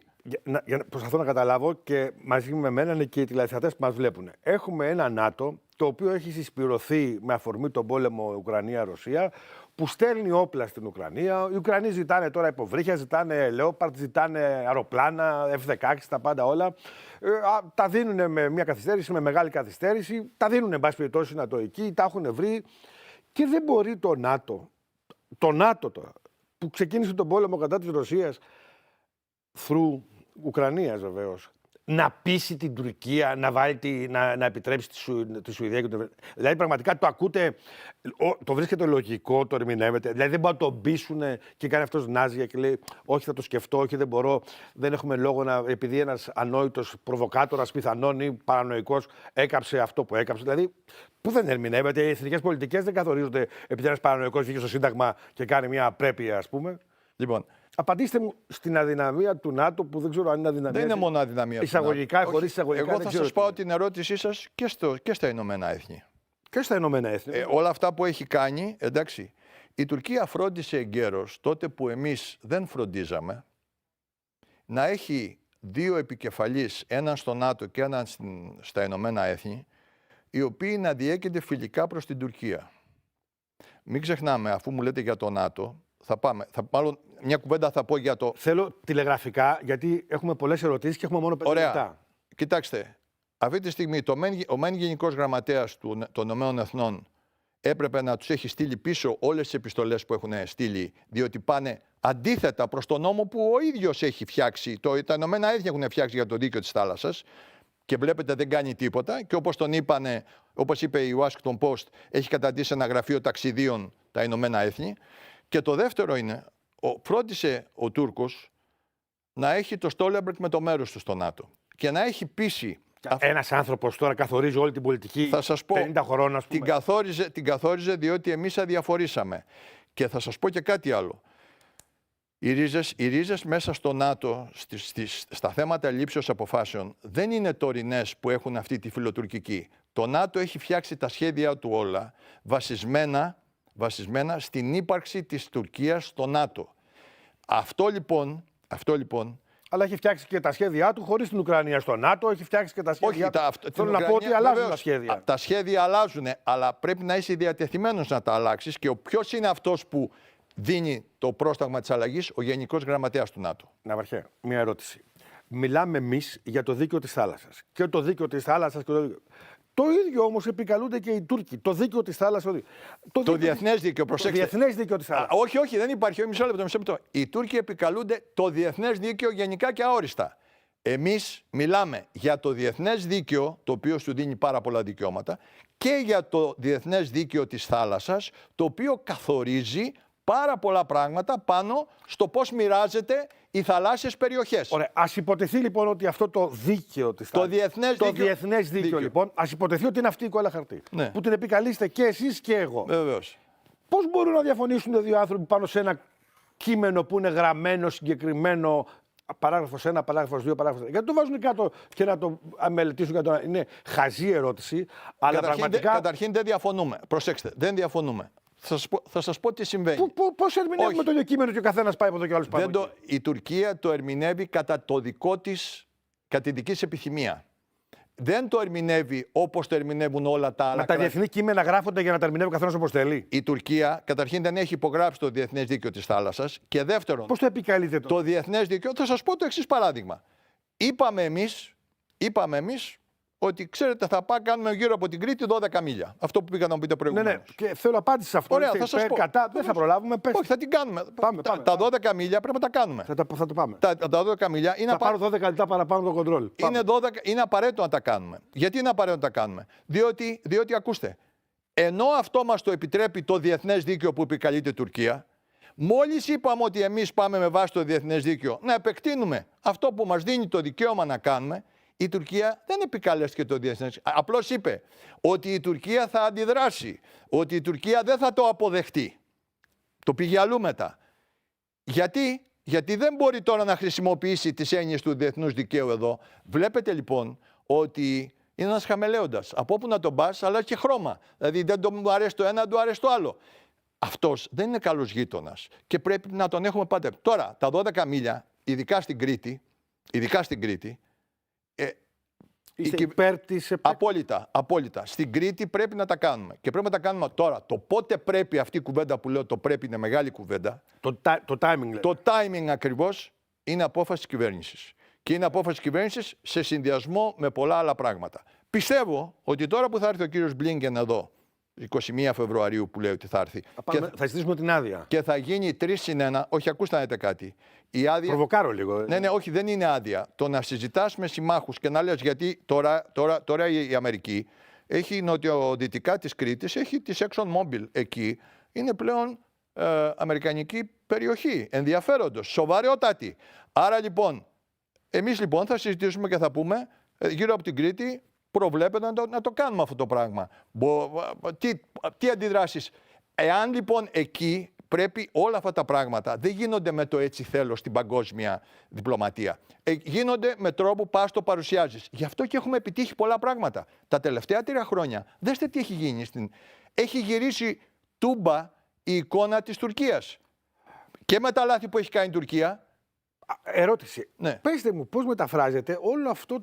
Speaker 1: Προσπαθώ να καταλάβω και μαζί με εμένα είναι και οι τηλεθεατές που μας βλέπουν. Έχουμε ένα ΝΑΤΟ το οποίο έχει συσπηρωθεί με αφορμή τον πόλεμο Ουκρανία-Ρωσία, που στέλνει όπλα στην Ουκρανία. Οι Ουκρανοί ζητάνε τώρα υποβρύχια, ζητάνε Leopard, ζητάνε αεροπλάνα, F-16, τα πάντα όλα. Τα δίνουν με μια καθυστέρηση, με μεγάλη καθυστέρηση. Τα δίνουν, εν πάση περιπτώσει, νατοικοί, τα έχουν βρει. Και δεν μπορεί το ΝΑΤΟ τώρα, που ξεκίνησε τον πόλεμο κατά της Ρωσίας, through Ουκρανίας βεβαίως, να πείσει την Τουρκία να επιτρέψει τη Σουηδία και το. Δηλαδή πραγματικά το ακούτε, το βρίσκεται λογικό, το ερμηνεύετε. Δηλαδή δεν μπορεί να τον πείσουν και κάνει αυτός νάζια και λέει όχι θα το σκεφτώ, όχι δεν μπορώ, δεν έχουμε λόγο να, επειδή ένας ανόητος προβοκάτορας πιθανόν ή παρανοϊκός έκαψε αυτό που έκαψε. Δηλαδή που δεν ερμηνεύεται, οι εθνικές πολιτικές δεν καθορίζονται επειδή ένας παρανοϊκός βγήκε στο Σύνταγμα και κάνει μια απρέπεια, ας πούμε.
Speaker 2: Λοιπόν,
Speaker 1: απαντήστε μου στην αδυναμία του ΝΑΤΟ, που δεν ξέρω αν είναι αδυναμία.
Speaker 2: Δεν είναι μόνο αδυναμία.
Speaker 1: Εισαγωγικά, χωρίς εισαγωγικά.
Speaker 2: Εγώ θα σας πάω την ερώτησή σας και στα Ηνωμένα Έθνη.
Speaker 1: Και στα Ηνωμένα Έθνη.
Speaker 2: Όλα αυτά που έχει κάνει, εντάξει. Η Τουρκία φρόντισε εγκαίρως τότε που εμείς δεν φροντίζαμε να έχει δύο επικεφαλείς, έναν στο ΝΑΤΟ και έναν στα Ηνωμένα Έθνη, οι οποίοι να διέκενται φιλικά προς την Τουρκία. Μην ξεχνάμε, αφού μου λέτε για το ΝΑΤΟ, μάλλον μια κουβέντα θα πω για το...
Speaker 1: Θέλω τηλεγραφικά, γιατί έχουμε πολλές ερωτήσεις και έχουμε μόνο 5 λεπτά.
Speaker 2: Κοιτάξτε, αυτή τη στιγμή ο μεν Γενικός Γραμματέας των Ηνωμένων Εθνών έπρεπε να τους έχει στείλει πίσω όλες τις επιστολές που έχουν στείλει, διότι πάνε αντίθετα προς τον νόμο που ο ίδιος έχει φτιάξει. Τα Ηνωμένα Έθνη έχουν φτιάξει για το δίκαιο της θάλασσας και βλέπετε δεν κάνει τίποτα. Και όπως είπε η Washington Post, έχει καταντήσει ένα γραφείο ταξιδίων τα Ηνωμένα Έθνη. Και το δεύτερο είναι, φρόντισε ο Τούρκος να έχει το Στόλεμπεργκ με το μέρος του στο ΝΑΤΟ και να έχει πείσει.
Speaker 1: Ένας άνθρωπος τώρα καθορίζει όλη την πολιτική,
Speaker 2: θα σας πω,
Speaker 1: 50 χρόνων, ας πούμε.
Speaker 2: Την καθόριζε διότι εμείς αδιαφορήσαμε. Και θα σας πω και κάτι άλλο. Οι ρίζες μέσα στο ΝΑΤΟ, στα θέματα λήψεως αποφάσεων, δεν είναι τωρινές που έχουν αυτή τη φιλοτουρκική. Το ΝΑΤΟ έχει φτιάξει τα σχέδια του όλα βασισμένα στην ύπαρξη της Τουρκίας στο ΝΑΤΟ. Αυτό λοιπόν.
Speaker 1: Αλλά έχει φτιάξει και τα σχέδια του χωρίς την Ουκρανία στο ΝΑΤΟ, έχει φτιάξει και τα σχέδια του. Θέλω να πω ότι αλλάζουν τα σχέδια.
Speaker 2: Τα σχέδια αλλάζουν, αλλά πρέπει να είσαι διατεθειμένος να τα αλλάξεις. Και ποιος είναι αυτός που δίνει το πρόσταγμα της αλλαγής? Ο Γενικός Γραμματέας του ΝΑΤΟ.
Speaker 1: Ναυαρχέ, μια ερώτηση. Μιλάμε εμείς για το δίκαιο της θάλασσας. Και το δίκαιο της θάλασσας. Το ίδιο όμως επικαλούνται και οι Τούρκοι. Το δίκαιο της θάλασσας.
Speaker 2: Το διεθνές δίκαιο, προσέξτε.
Speaker 1: Το διεθνές δίκαιο της θάλασσας.
Speaker 2: Όχι, δεν υπάρχει. Μισό λεπτό. Οι Τούρκοι επικαλούνται το διεθνές δίκαιο γενικά και αόριστα. Εμείς μιλάμε για το διεθνές δίκαιο, το οποίο σου δίνει πάρα πολλά δικαιώματα, και για το διεθνές δίκαιο της θάλασσας, το οποίο καθορίζει πάρα πολλά πράγματα πάνω στο πώς μοιράζεται οι θαλάσσιες περιοχές.
Speaker 1: Ωραία. Ας υποτεθεί λοιπόν ότι αυτό το δίκαιο της θάλασσας. Το διεθνές δίκαιο λοιπόν. Ας υποτεθεί ότι είναι αυτή η κόλλα χαρτί.
Speaker 2: Ναι.
Speaker 1: Που την επικαλείστε και εσείς και εγώ.
Speaker 2: Βεβαίως.
Speaker 1: Πώς μπορούν να διαφωνήσουν δύο άνθρωποι πάνω σε ένα κείμενο που είναι γραμμένο, συγκεκριμένο, παράγραφος 1, παράγραφος 2, παράγραφος 3? Γιατί το βάζουν κάτω και να το μελετήσουν κάτω? Είναι χαζή ερώτηση. Αλλά
Speaker 2: καταρχήν δεν διαφωνούμε. Προσέξτε, δεν διαφωνούμε. Θα σας πω τι συμβαίνει.
Speaker 1: Πώς ερμηνεύουμε το ίδιο κείμενο και ο καθένας πάει από εδώ και ο άλλος πάει από εκεί?
Speaker 2: Η Τουρκία το ερμηνεύει κατά τη δική της επιθυμία. Δεν το ερμηνεύει όπως το ερμηνεύουν όλα τα άλλα.
Speaker 1: Μα τα διεθνή κείμενα γράφονται για να τα ερμηνεύει ο καθένας όπως θέλει.
Speaker 2: Η Τουρκία καταρχήν δεν έχει υπογράψει το διεθνές δίκαιο της θάλασσας. Και δεύτερον,
Speaker 1: πώς το επικαλείται
Speaker 2: το διεθνές δίκαιο? Θα σας πω το εξής παράδειγμα. Είπαμε εμείς ότι ξέρετε, κάνουμε γύρω από την Κρήτη 12 μίλια. Αυτό που πήγα να μου πείτε προηγουμένως.
Speaker 1: Ναι, και θέλω απάντηση σε αυτό.
Speaker 2: Ωραία, θα σας πω.
Speaker 1: Δεν θα προλάβουμε. Πες.
Speaker 2: Όχι, θα την κάνουμε.
Speaker 1: Πάμε.
Speaker 2: Τα 12 μίλια πρέπει να τα κάνουμε.
Speaker 1: Θα το πάμε.
Speaker 2: Τα 12 μίλια είναι.
Speaker 1: Θα πάρω 12 λεπτά παραπάνω το κοντρόλ.
Speaker 2: Είναι απαραίτητο να τα κάνουμε. Γιατί είναι απαραίτητο να τα κάνουμε? Διότι ακούστε, ενώ αυτό μας το επιτρέπει το διεθνές δίκαιο που επικαλείται η Τουρκία, μόλις είπαμε ότι εμείς πάμε με βάση το διεθνές δίκαιο να επεκτείνουμε αυτό που μας δίνει το δικαίωμα να κάνουμε, η Τουρκία δεν επικαλέστηκε το διεθνές. Απλώς είπε ότι η Τουρκία θα αντιδράσει, ότι η Τουρκία δεν θα το αποδεχτεί. Το πήγε αλλού μετά. Γιατί δεν μπορεί τώρα να χρησιμοποιήσει τις έννοιες του διεθνούς δικαίου εδώ. Βλέπετε λοιπόν ότι είναι ένας χαμελέοντας. Από όπου να τον πας, αλλά και χρώμα. Δηλαδή δεν του αρέσει το ένα, δεν του αρέσει το άλλο. Αυτός δεν είναι καλός γείτονας και πρέπει να τον έχουμε πάντα. Τώρα, τα 12 μίλια, ειδικά στην Κρήτη,
Speaker 1: Είστε υπέρ της
Speaker 2: Απόλυτα. Στην Κρήτη πρέπει να τα κάνουμε. Και πρέπει να τα κάνουμε τώρα. Το πότε πρέπει, αυτή η κουβέντα που λέω, το πρέπει είναι μεγάλη κουβέντα.
Speaker 1: Το timing.
Speaker 2: Το timing ακριβώς είναι απόφαση της κυβέρνησης. Και είναι απόφαση της κυβέρνησης σε συνδυασμό με πολλά άλλα πράγματα. Πιστεύω ότι τώρα που θα έρθει ο κύριος Μπλίνκεν εδώ, 21 Φεβρουαρίου που λέει ότι θα έρθει.
Speaker 1: Θα ζητήσουμε την άδεια.
Speaker 2: Και θα γίνει 3+1. Όχι, ακούστε να δείτε κάτι. Η άδεια...
Speaker 1: Προβοκάρω λίγο.
Speaker 2: Ναι, όχι, δεν είναι άδεια. Το να συζητάς με συμμάχους και να λες, γιατί τώρα η Αμερική έχει νοτιοδυτικά της Κρήτης, έχει της ExxonMobil εκεί. Είναι πλέον αμερικανική περιοχή ενδιαφέροντος, σοβαρότατη. Άρα λοιπόν, εμείς λοιπόν θα συζητήσουμε και θα πούμε γύρω από την Κρήτη, προβλέπεται να το κάνουμε αυτό το πράγμα. Τι αντιδράσεις? Εάν λοιπόν εκεί πρέπει όλα αυτά τα πράγματα, δεν γίνονται με το έτσι θέλω στην παγκόσμια διπλωματία. Γίνονται με τρόπο πας το παρουσιάζεις. Γι' αυτό και έχουμε επιτύχει πολλά πράγματα. Τα τελευταία 3 χρόνια, δέστε τι έχει γίνει. Έχει γυρίσει τούμπα η εικόνα της Τουρκίας. Και με τα λάθη που έχει κάνει η Τουρκία,
Speaker 1: Ερώτηση.
Speaker 2: Ναι.
Speaker 1: Πέστε μου, πώς μεταφράζεται όλο αυτό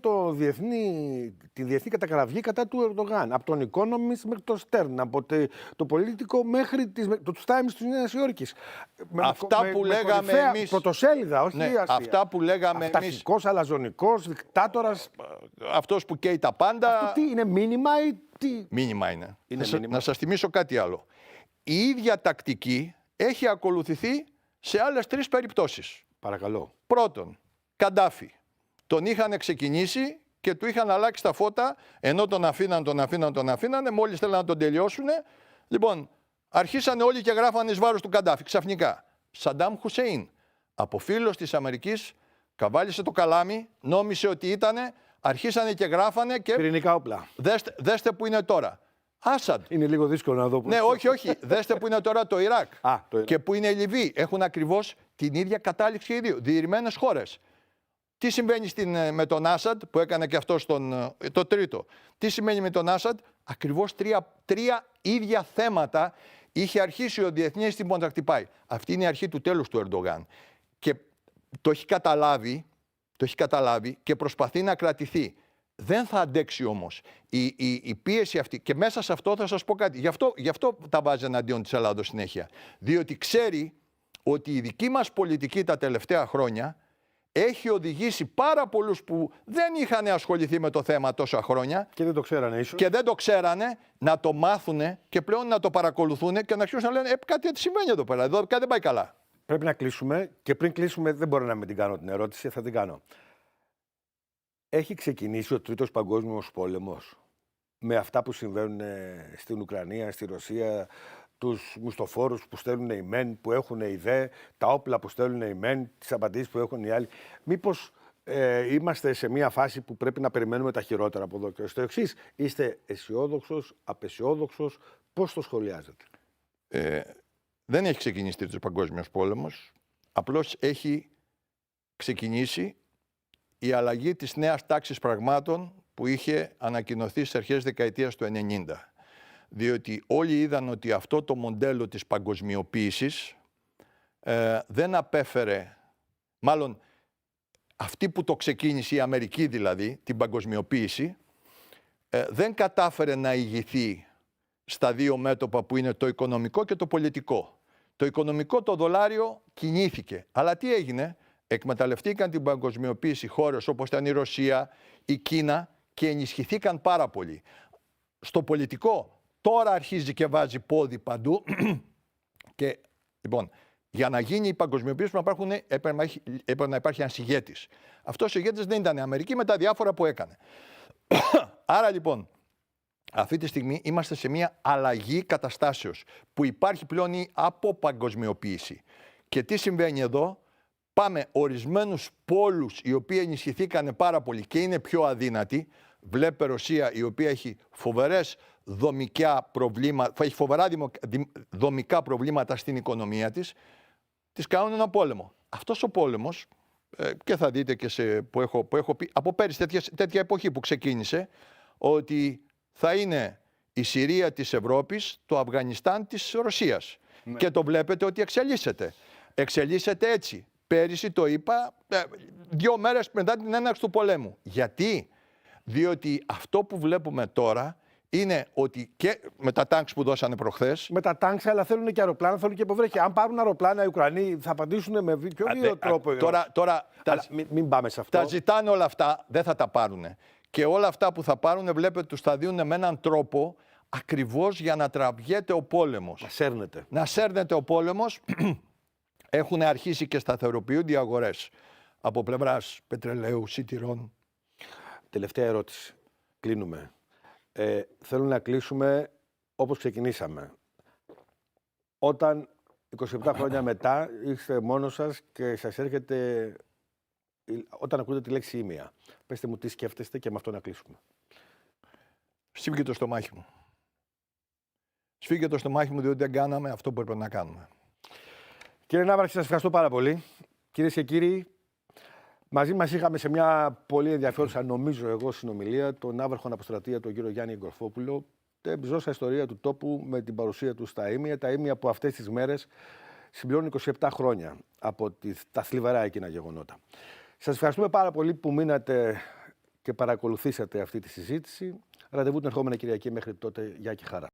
Speaker 1: τη διεθνή κατακραυγή κατά του Ερντογάν. Από τον Economist μέχρι το Stern, από το Politico μέχρι τους Times της Νέας Υόρκης.
Speaker 2: Αυτά που λέγαμε εμείς.
Speaker 1: Πρωτοσέλιδα, όχι
Speaker 2: Ναι,
Speaker 1: ασία.
Speaker 2: αυτά που λέγαμε εμείς.
Speaker 1: Αυταρχικός, αλαζονικός, δικτάτορας.
Speaker 2: Αυτός που καίει τα πάντα.
Speaker 1: Αυτό τι είναι, μήνυμα ή τι?
Speaker 2: Μήνυμα είναι.
Speaker 1: Μήνυμα.
Speaker 2: Να σας θυμίσω κάτι άλλο. Η ίδια τακτική έχει ακολουθηθεί σε άλλες 3 περιπτώσεις.
Speaker 1: Παρακαλώ.
Speaker 2: Πρώτον, Καντάφη. Τον είχαν ξεκινήσει και του είχαν αλλάξει τα φώτα, ενώ τον αφήνανε, μόλις θέλανε να τον τελειώσουν. Λοιπόν, αρχίσανε όλοι και γράφανε εις βάρος του Καντάφη. Ξαφνικά, Σαντάμ Χουσέιν, από φίλος της Αμερικής, καβάλισε το καλάμι, νόμισε ότι ήτανε, αρχίσανε και γράφανε και...
Speaker 1: Πυρηνικά όπλα.
Speaker 2: Δέστε που είναι τώρα. Άσαντ.
Speaker 1: Είναι λίγο δύσκολο να δω.
Speaker 2: Ναι, όχι. Δέστε που είναι τώρα το Ιράκ.
Speaker 1: Το Ιράκ.
Speaker 2: Και που είναι η Λιβύη. Έχουν ακριβώς την ίδια κατάληξη και οι δύο. Διηρημένες χώρες. Τι συμβαίνει με τον Άσαντ που έκανε και αυτό το τρίτο. Τι σημαίνει με τον Άσαντ? Ακριβώς τρία ίδια θέματα είχε αρχίσει ο διεθνής τύπος να τα χτυπάει. Αυτή είναι η αρχή του τέλους του Ερντογάν. Και το έχει καταλάβει και προσπαθεί να κρατηθεί. Δεν θα αντέξει όμως η πίεση αυτή. Και μέσα σε αυτό θα σας πω κάτι. Γι' αυτό τα βάζει εναντίον της Ελλάδος συνέχεια. Διότι ξέρει ότι η δική μας πολιτική τα τελευταία χρόνια έχει οδηγήσει πάρα πολλούς που δεν είχαν ασχοληθεί με το θέμα τόσα χρόνια
Speaker 1: Και δεν το ξέρανε ίσως.
Speaker 2: και δεν το ξέρανε να το μάθουν και πλέον να το παρακολουθούν και να αρχίσουν να λένε κάτι έτσι συμβαίνει εδώ πέρα. Εδώ κάτι δεν πάει καλά.
Speaker 1: Πρέπει να κλείσουμε και πριν κλείσουμε δεν μπορώ να μην την κάνω την ερώτηση, θα την κάνω. Έχει ξεκινήσει ο Τρίτος Παγκόσμιος Πόλεμος με αυτά που συμβαίνουν στην Ουκρανία, στη Ρωσία, τους μισθοφόρους που στέλνουν οι μεν, που έχουν οι δε, τα όπλα που στέλνουν οι μεν, τις απαντήσεις που έχουν οι άλλοι. Μήπως είμαστε σε μια φάση που πρέπει να περιμένουμε τα χειρότερα από εδώ και στο εξής? Είστε αισιόδοξος, απεσιόδοξος, πώς το σχολιάζετε?
Speaker 2: Δεν έχει ξεκινήσει Τρίτος Παγκόσμιος Πόλεμος. Απλώς έχει ξεκινήσει η αλλαγή της νέας τάξης πραγμάτων που είχε ανακοινωθεί στις αρχές δεκαετίας του 90. Διότι όλοι είδαν ότι αυτό το μοντέλο της παγκοσμιοποίησης δεν απέφερε, μάλλον αυτή που το ξεκίνησε, η Αμερική δηλαδή, την παγκοσμιοποίηση, δεν κατάφερε να ηγηθεί στα δύο μέτωπα που είναι το οικονομικό και το πολιτικό. Το οικονομικό, το δολάριο κινήθηκε. Αλλά τι έγινε? Εκμεταλλευτήκαν την παγκοσμιοποίηση χώρες όπως ήταν η Ρωσία, η Κίνα και ενισχυθήκαν πάρα πολύ. Στο πολιτικό τώρα αρχίζει και βάζει πόδι παντού και λοιπόν για να γίνει η παγκοσμιοποίηση έπρεπε να υπάρχει ένας ηγέτης. Αυτός ο ηγέτης δεν ήταν η Αμερική με τα διάφορα που έκανε. Άρα λοιπόν αυτή τη στιγμή είμαστε σε μια αλλαγή καταστάσεως που υπάρχει πλέον η αποπαγκοσμιοποίηση. Και τι συμβαίνει εδώ? Πάμε ορισμένους πόλους οι οποίοι ενισχυθήκαν πάρα πολύ και είναι πιο αδύνατοι. Βλέπε Ρωσία η οποία έχει φοβερές δομικά προβλήματα, έχει φοβερά δομικά προβλήματα στην οικονομία της, της κάνουν ένα πόλεμο. Αυτός ο πόλεμος, και θα δείτε και που έχω πει από πέρυσι τέτοια εποχή που ξεκίνησε, ότι θα είναι η Συρία της Ευρώπης, το Αφγανιστάν της Ρωσίας. Ναι. Και το βλέπετε ότι εξελίσσεται. Εξελίσσεται έτσι. Πέρυσι το είπα 2 μέρες μετά την έναρξη του πολέμου. Γιατί? Διότι αυτό που βλέπουμε τώρα είναι ότι και με τα τάγκς που δώσανε προχθές.
Speaker 1: Με τα τάγκς, αλλά θέλουν και αεροπλάνα, θέλουν και υποβρέχεια. Αν πάρουν αεροπλάνα οι Ουκρανοί, θα απαντήσουν με ποιο τρόπο?
Speaker 2: Τώρα
Speaker 1: μην πάμε σε αυτό.
Speaker 2: Τα ζητάνε όλα αυτά, δεν θα τα πάρουν. Και όλα αυτά που θα πάρουν, βλέπετε, τους τα δίνουν με έναν τρόπο ακριβώς για να τραβιέται ο πόλεμος. Να σέρνεται ο πόλεμος. Έχουν αρχίσει και σταθεροποιούνται οι αγορές από πλευράς πετρελαίου, σιτηρών.
Speaker 1: Τελευταία ερώτηση. Κλείνουμε. Θέλω να κλείσουμε όπως ξεκινήσαμε. Όταν 27 χρόνια μετά είστε μόνος σας και σας έρχεται, όταν ακούτε τη λέξη ήμια, πέστε μου τι σκέφτεστε και με αυτό να κλείσουμε.
Speaker 2: Σφίγγει το στομάχι μου. Σφίγγει το στομάχι μου διότι δεν κάναμε αυτό που έπρεπε να κάνουμε.
Speaker 1: Κύριε Ναύαρχη, σας ευχαριστώ πάρα πολύ. Κυρίες και κύριοι, μαζί μας είχαμε σε μια πολύ ενδιαφέρουσα, νομίζω εγώ, συνομιλία τον Ναύαρχο Αποστρατεία, τον κύριο Γιάννη Γκορφόπουλο. Ζώσα ιστορία του τόπου με την παρουσία του στα ήμια. Τα ήμια που αυτές τις μέρες συμπληρώνει 27 χρόνια από τα θλιβερά εκείνα γεγονότα. Σας ευχαριστούμε πάρα πολύ που μείνατε και παρακολουθήσατε αυτή τη συζήτηση. Ραντεβού την ερχόμενη Κυριακή. Μέχρι τότε, γεια και χαρά.